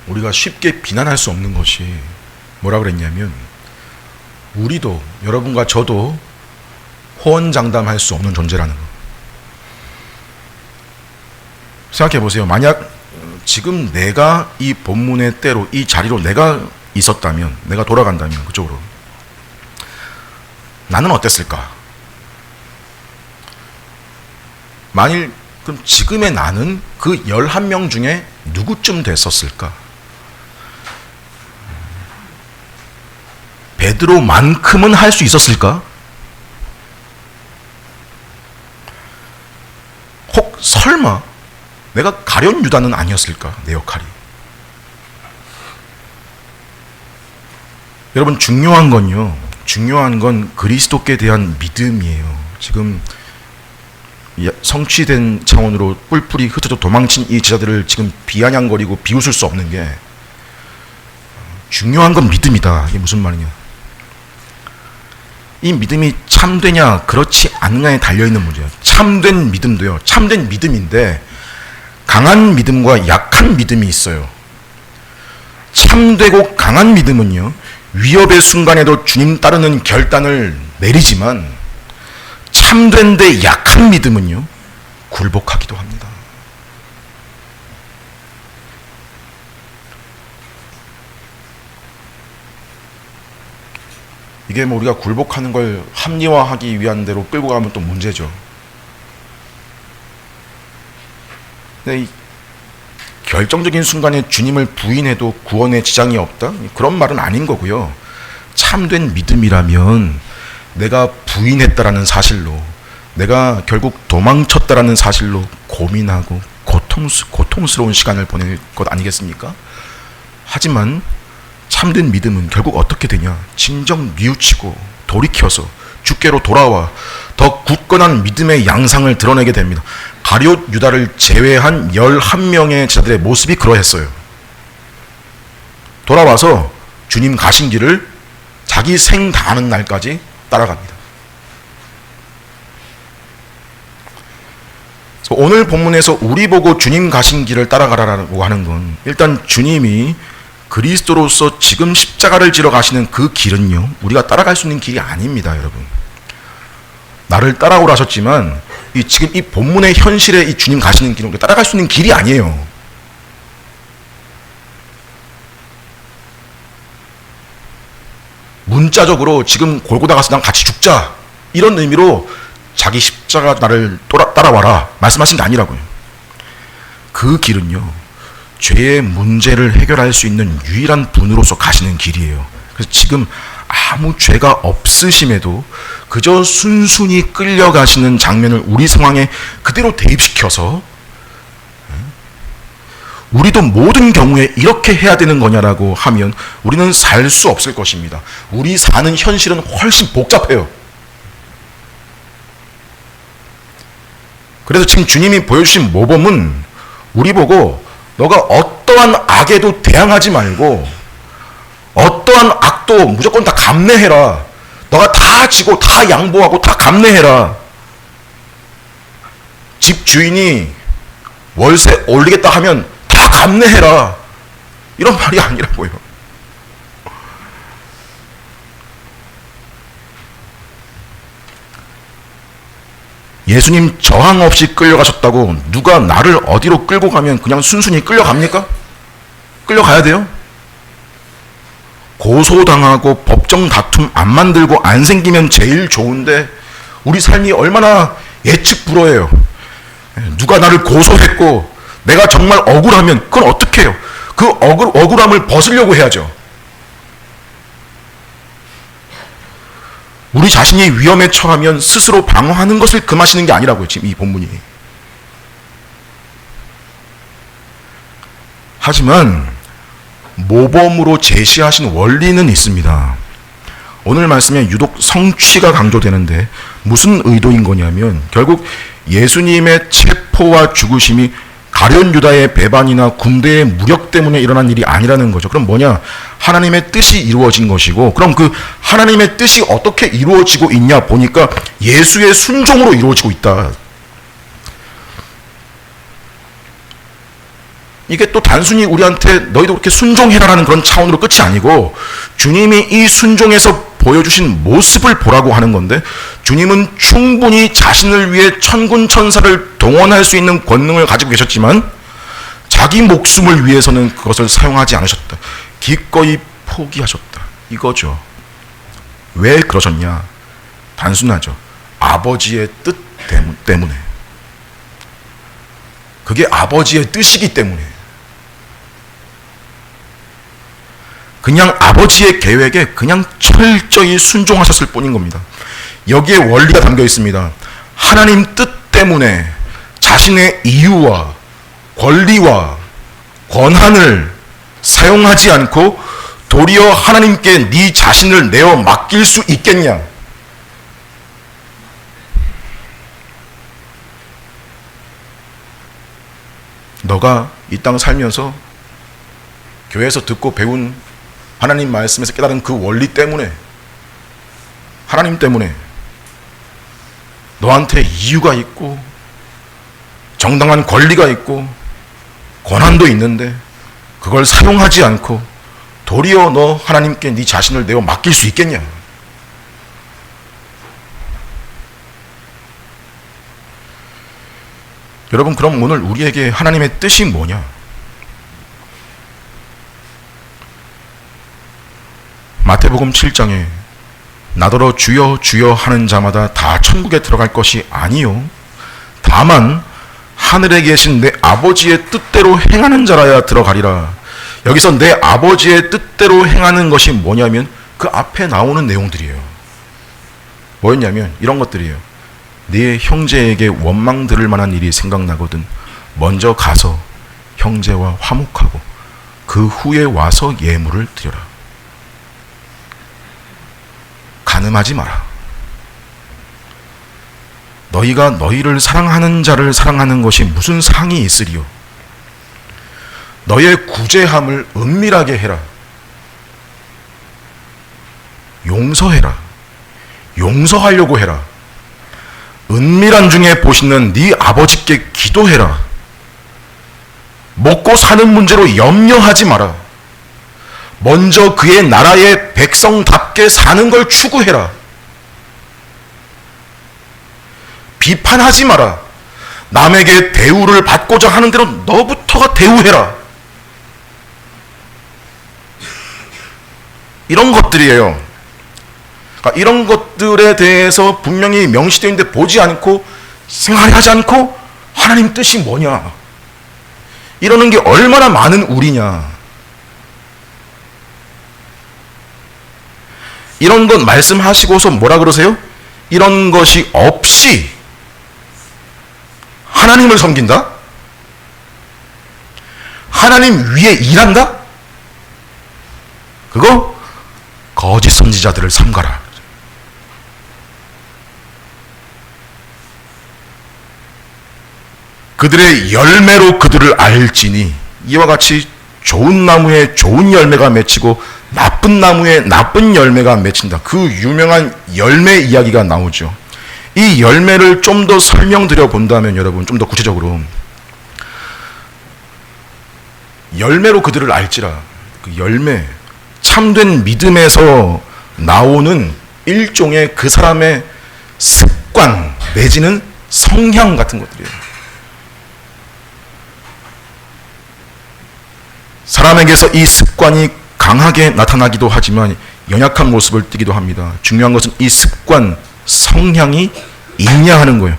Speaker 1: 우리가 쉽게 비난할 수 없는 것이 뭐라 그랬냐면 우리도 여러분과 저도 호언장담할 수 없는 존재라는 거. 생각해 보세요. 만약 지금 내가 이 본문의 때로 이 자리로 내가 있었다면, 내가 돌아간다면 그쪽으로 나는 어땠을까? 만일 그럼 지금의 나는 그 11명 중에 누구쯤 됐었을까? 베드로만큼은 할 수 있었을까? 혹 설마 내가 가룟 유다는 아니었을까? 내 역할이. 여러분, 중요한 건 그리스도께 대한 믿음이에요. 지금 성취된 차원으로 뿔뿔이 흩어져 도망친 이 제자들을 지금 비아냥거리고 비웃을 수 없는 게, 중요한 건 믿음이다. 이게 무슨 말이냐? 이 믿음이 참되냐 그렇지 않느냐에 달려있는 문제예요. 참된 믿음도요, 참된 믿음인데 강한 믿음과 약한 믿음이 있어요. 참되고 강한 믿음은요, 위협의 순간에도 주님 따르는 결단을 내리지만 참된데 약한 믿음은요, 굴복하기도 합니다. 이게 뭐 우리가 굴복하는 걸 합리화하기 위한 대로 끌고 가면 또 문제죠. 근데 이 결정적인 순간에 주님을 부인해도 구원에 지장이 없다? 그런 말은 아닌 거고요. 참된 믿음이라면 내가 부인했다라는 사실로, 내가 결국 도망쳤다라는 사실로 고민하고 고통스러운 시간을 보낼 것 아니겠습니까? 하지만 참된 믿음은 결국 어떻게 되냐? 진정 뉘우치고 돌이켜서 주께로 돌아와 더 굳건한 믿음의 양상을 드러내게 됩니다. 가룟 유다를 제외한 11명의 제자들의 모습이 그러했어요. 돌아와서 주님 가신 길을 자기 생 다하는 날까지 따라갑니다. 오늘 본문에서 우리 보고 주님 가신 길을 따라가라고 하는 건, 일단 주님이 그리스도로서 지금 십자가를 지러 가시는 그 길은요, 우리가 따라갈 수 있는 길이 아닙니다. 여러분, 나를 따라오라 하셨지만 지금 이 본문의 현실에 이 주님 가시는 길은 우리가 따라갈 수 있는 길이 아니에요. 문자적으로 지금 골고다 가서 난 같이 죽자, 이런 의미로 자기 십자가 나를 따라와라 말씀하신 게 아니라고요. 그 길은요, 죄의 문제를 해결할 수 있는 유일한 분으로서 가시는 길이에요. 그래서 지금 아무 죄가 없으심에도 그저 순순히 끌려가시는 장면을 우리 상황에 그대로 대입시켜서 우리도 모든 경우에 이렇게 해야 되는 거냐라고 하면 우리는 살 수 없을 것입니다. 우리 사는 현실은 훨씬 복잡해요. 그래서 지금 주님이 보여주신 모범은 우리 보고 너가 어떠한 악에도 대항하지 말고 어떠한 악도 무조건 다 감내해라. 너가 다 지고 다 양보하고 다 감내해라. 집 주인이 월세 올리겠다 하면 다 감내해라. 이런 말이 아니라고요. 예수님 저항 없이 끌려가셨다고 누가 나를 어디로 끌고 가면 그냥 순순히 끌려갑니까? 끌려가야 돼요? 고소당하고 법정 다툼 안 만들고 안 생기면 제일 좋은데 우리 삶이 얼마나 예측 불허해요. 누가 나를 고소했고 내가 정말 억울하면 그건 어떻게 해요? 그 억울함을 벗으려고 해야죠. 우리 자신이 위험에 처하면 스스로 방어하는 것을 금하시는 게 아니라고요. 지금 이 본문이. 하지만 모범으로 제시하신 원리는 있습니다. 오늘 말씀에 유독 성취가 강조되는데 무슨 의도인 거냐면 결국 예수님의 체포와 죽으심이 가룟 유다의 배반이나 군대의 무력 때문에 일어난 일이 아니라는 거죠. 그럼 뭐냐? 하나님의 뜻이 이루어진 것이고, 그럼 그 하나님의 뜻이 어떻게 이루어지고 있냐 보니까 예수의 순종으로 이루어지고 있다. 이게 또 단순히 우리한테 너희도 그렇게 순종해라라는 그런 차원으로 끝이 아니고 주님이 이 순종에서 보여주신 모습을 보라고 하는 건데, 주님은 충분히 자신을 위해 천군 천사를 동원할 수 있는 권능을 가지고 계셨지만 자기 목숨을 위해서는 그것을 사용하지 않으셨다. 기꺼이 포기하셨다. 이거죠. 왜 그러셨냐? 단순하죠. 아버지의 뜻 때문에. 그게 아버지의 뜻이기 때문에. 그냥 아버지의 계획에 그냥 철저히 순종하셨을 뿐인 겁니다. 여기에 원리가 담겨 있습니다. 하나님 뜻 때문에 자신의 이유와 권리와 권한을 사용하지 않고 도리어 하나님께 네 자신을 내어 맡길 수 있겠냐? 너가 이 땅 살면서 교회에서 듣고 배운 하나님 말씀에서 깨달은 그 원리 때문에, 하나님 때문에 너한테 이유가 있고 정당한 권리가 있고 권한도 있는데 그걸 사용하지 않고 도리어 너 하나님께 네 자신을 내어 맡길 수 있겠냐? 여러분, 그럼 오늘 우리에게 하나님의 뜻이 뭐냐? 마태복음 7장에 나더러 주여 주여 하는 자마다 다 천국에 들어갈 것이 아니요 다만 하늘에 계신 내 아버지의 뜻대로 행하는 자라야 들어가리라. 여기서 내 아버지의 뜻대로 행하는 것이 뭐냐면 그 앞에 나오는 내용들이에요. 뭐였냐면 이런 것들이에요. 네 형제에게 원망 들을 만한 일이 생각나거든 먼저 가서 형제와 화목하고 그 후에 와서 예물을 드려라. 간음하지 마라. 너희가 너희를 사랑하는 자를 사랑하는 것이 무슨 상이 있으리요? 너의 구제함을 은밀하게 해라. 용서해라. 용서하려고 해라. 은밀한 중에 보시는 네 아버지께 기도해라. 먹고 사는 문제로 염려하지 마라. 먼저 그의 나라의 백성답게 사는 걸 추구해라. 비판하지 마라. 남에게 대우를 받고자 하는 대로 너부터가 대우해라. 이런 것들이에요. 그러니까 이런 것들에 대해서 분명히 명시되어 있는데 보지 않고 생각하지 않고 하나님 뜻이 뭐냐? 이러는 게 얼마나 많은 우리냐? 이런 것 말씀하시고서 뭐라 그러세요? 이런 것이 없이 하나님을 섬긴다? 하나님 위에 일한다? 그거 거짓 선지자들을 삼가라. 그들의 열매로 그들을 알지니 이와 같이 좋은 나무에 좋은 열매가 맺히고 나쁜 나무에 나쁜 열매가 맺힌다. 그 유명한 열매 이야기가 나오죠. 이 열매를 좀 더 설명드려 본다면 여러분 좀 더 구체적으로 열매로 그들을 알지라. 그 열매, 참된 믿음에서 나오는 일종의 그 사람의 습관 내지는 성향 같은 것들이에요. 사람에게서 이 습관이 강하게 나타나기도 하지만 연약한 모습을 띠기도 합니다. 중요한 것은 이 습관, 성향이 있냐 하는 거예요.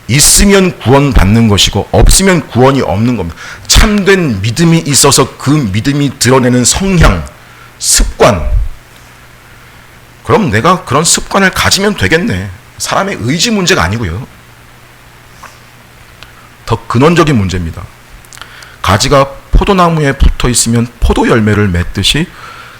Speaker 1: 있으면 구원받는 것이고 없으면 구원이 없는 겁니다. 참된 믿음이 있어서 그 믿음이 드러내는 성향, 습관. 그럼 내가 그런 습관을 가지면 되겠네. 사람의 의지 문제가 아니고요. 더 근원적인 문제입니다. 가지가 포도나무에 붙어 있으면 포도 열매를 맺듯이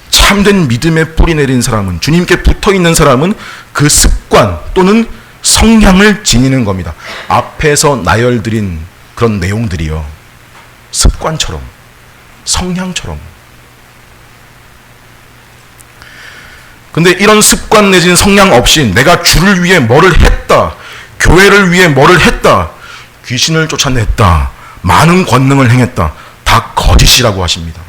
Speaker 1: 참된 믿음에 뿌리 내린 사람은, 주님께 붙어 있는 사람은 그 습관 또는 성향을 지니는 겁니다. 앞에서 나열드린 그런 내용들이요. 습관처럼, 성향처럼. 근데 이런 습관 내지는 성향 없이 내가 주를 위해 뭐를 했다, 교회를 위해 뭐를 했다, 귀신을 쫓아냈다, 많은 권능을 행했다, 다 거짓이라고 하십니다.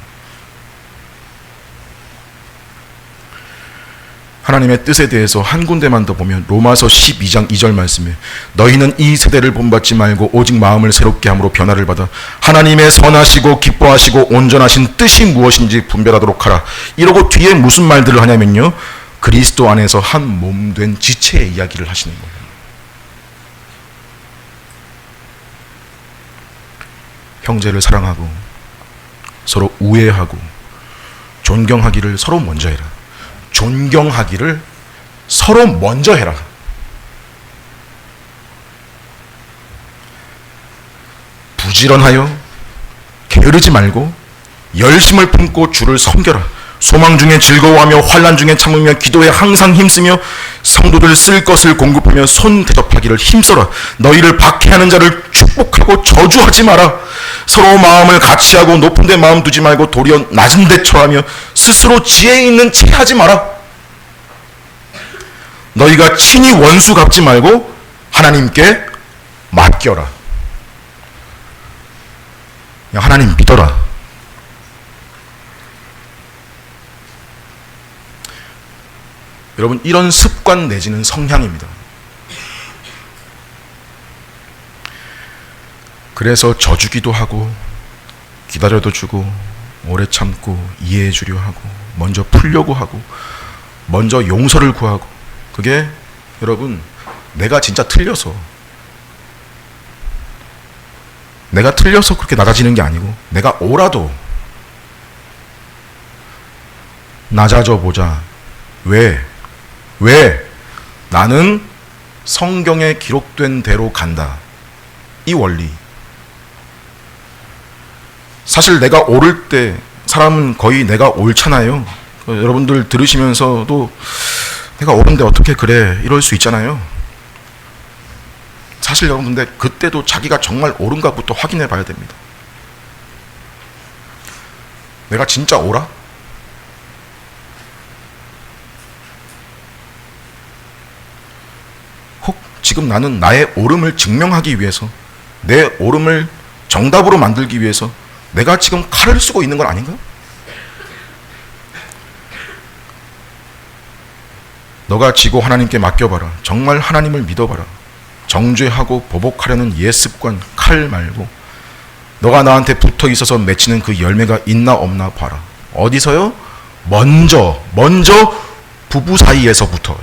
Speaker 1: 하나님의 뜻에 대해서 한 군데만 더 보면 로마서 12장 2절 말씀에 너희는 이 세대를 본받지 말고 오직 마음을 새롭게 함으로 변화를 받아 하나님의 선하시고 기뻐하시고 온전하신 뜻이 무엇인지 분별하도록 하라. 이러고 뒤에 무슨 말들을 하냐면요, 그리스도 안에서 한 몸 된 지체의 이야기를 하시는 거예요. 형제를 사랑하고 서로 우애하고 존경하기를 서로 먼저 해라. 존경하기를 서로 먼저 해라. 부지런하여 게으르지 말고 열심을 품고 주를 섬겨라. 소망 중에 즐거워하며 환난 중에 참으며 기도에 항상 힘쓰며 성도들 쓸 것을 공급하며 손 대접하기를 힘써라. 너희를 박해하는 자를 축복하고 저주하지 마라. 서로 마음을 같이하고 높은 데 마음 두지 말고 도리어 낮은 데 처하며 스스로 지혜 있는 체 하지 마라. 너희가 친히 원수 갚지 말고 하나님께 맡겨라. 그냥 하나님 믿어라. 여러분, 이런 습관 내지는 성향입니다. 그래서 져주기도 하고 기다려도 주고 오래 참고 이해해 주려 하고 먼저 풀려고 하고 먼저 용서를 구하고, 그게 여러분 내가 진짜 틀려서 그렇게 낮아지는 게 아니고 내가 오라도 낮아져 보자. 왜? 나는 성경에 기록된 대로 간다. 이 원리. 사실 내가 옳을 때 사람은 거의 내가 옳잖아요. 여러분들 들으시면서도 내가 옳은데 어떻게 그래 이럴 수 있잖아요. 사실 여러분들 그때도 자기가 정말 옳은가부터 확인해 봐야 됩니다. 내가 진짜 옳아? 혹 지금 나는 나의 옳음을 증명하기 위해서, 내 옳음을 정답으로 만들기 위해서 내가 지금 칼을 쓰고 있는 건 아닌가? 너가 지고 하나님께 맡겨봐라. 정말 하나님을 믿어봐라. 정죄하고 보복하려는 옛 습관, 칼 말고 너가 나한테 붙어 있어서 맺히는 그 열매가 있나 없나 봐라. 어디서요? 먼저 부부 사이에서부터,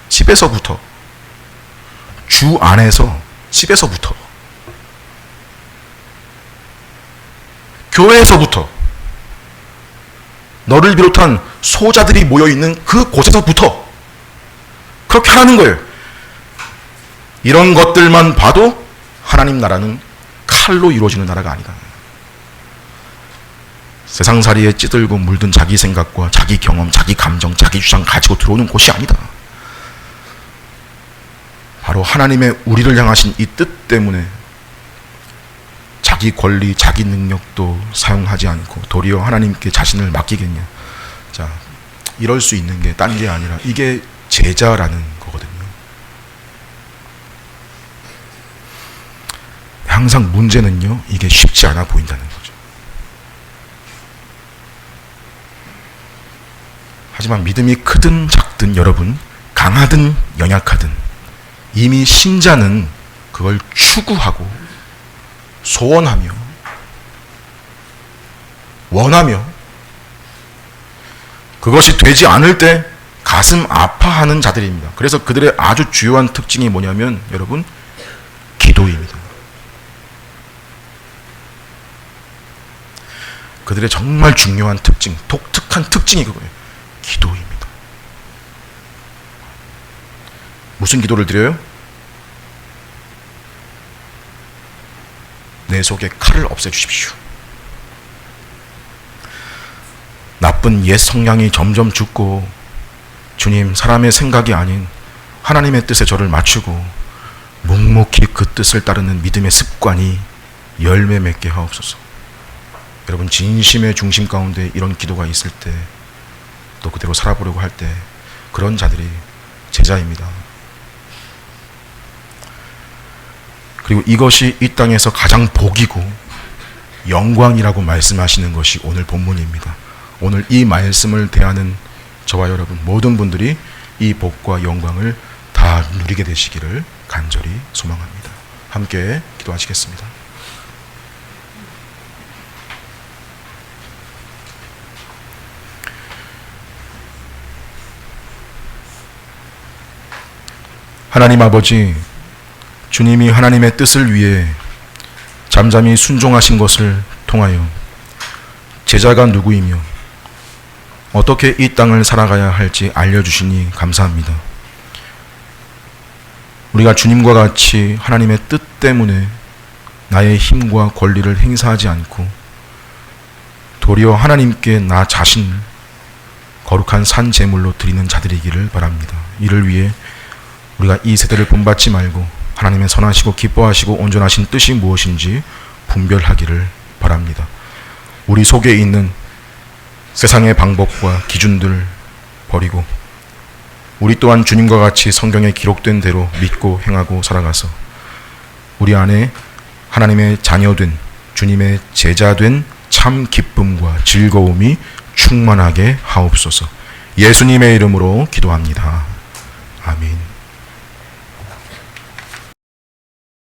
Speaker 1: 집에서부터, 주 안에서, 집에서부터, 교회에서부터, 너를 비롯한 소자들이 모여있는 그 곳에서부터 그렇게 하는 거예요. 이런 것들만 봐도 하나님 나라는 칼로 이루어지는 나라가 아니다. 세상살이에 찌들고 물든 자기 생각과 자기 경험, 자기 감정, 자기 주장 가지고 들어오는 곳이 아니다. 바로 하나님의 우리를 향하신 이 뜻 때문에 자기 권리, 자기 능력도 사용하지 않고 도리어 하나님께 자신을 맡기겠냐. 자, 이럴 수 있는 게 딴 게 아니라 이게 제자라는 거거든요. 항상 문제는요, 이게 쉽지 않아 보인다는 거죠. 하지만 믿음이 크든 작든 여러분 강하든 연약하든 이미 신자는 그걸 추구하고 소원하며 원하며 그것이 되지 않을 때 가슴 아파하는 자들입니다. 그래서 그들의 아주 주요한 특징이 뭐냐면 여러분, 기도입니다. 그들의 정말 중요한 특징, 독특한 특징이 그거예요. 기도입니다. 무슨 기도를 드려요? 내 속의 칼을 없애주십시오. 나쁜 옛 성향이 점점 죽고 주님, 사람의 생각이 아닌 하나님의 뜻에 저를 맞추고 묵묵히 그 뜻을 따르는 믿음의 습관이 열매 맺게 하옵소서. 여러분, 진심의 중심 가운데 이런 기도가 있을 때, 또 그대로 살아보려고 할 때 그런 자들이 제자입니다. 그리고 이것이 이 땅에서 가장 복이고 영광이라고 말씀하시는 것이 오늘 본문입니다. 오늘 이 말씀을 대하는 저와 여러분 모든 분들이 이 복과 영광을 다 누리게 되시기를 간절히 소망합니다. 함께 기도하시겠습니다. 하나님 아버지, 주님이 하나님의 뜻을 위해 잠잠히 순종하신 것을 통하여 제자가 누구이며 어떻게 이 땅을 살아가야 할지 알려주시니 감사합니다. 우리가 주님과 같이 하나님의 뜻 때문에 나의 힘과 권리를 행사하지 않고 도리어 하나님께 나 자신을 거룩한 산 제물로 드리는 자들이기를 바랍니다. 이를 위해 우리가 이 세대를 본받지 말고 하나님의 선하시고 기뻐하시고 온전하신 뜻이 무엇인지 분별하기를 바랍니다. 우리 속에 있는 세상의 방법과 기준들을 버리고 우리 또한 주님과 같이 성경에 기록된 대로 믿고 행하고 살아가서 우리 안에 하나님의 자녀된, 주님의 제자된 참 기쁨과 즐거움이 충만하게 하옵소서. 예수님의 이름으로 기도합니다. 아멘.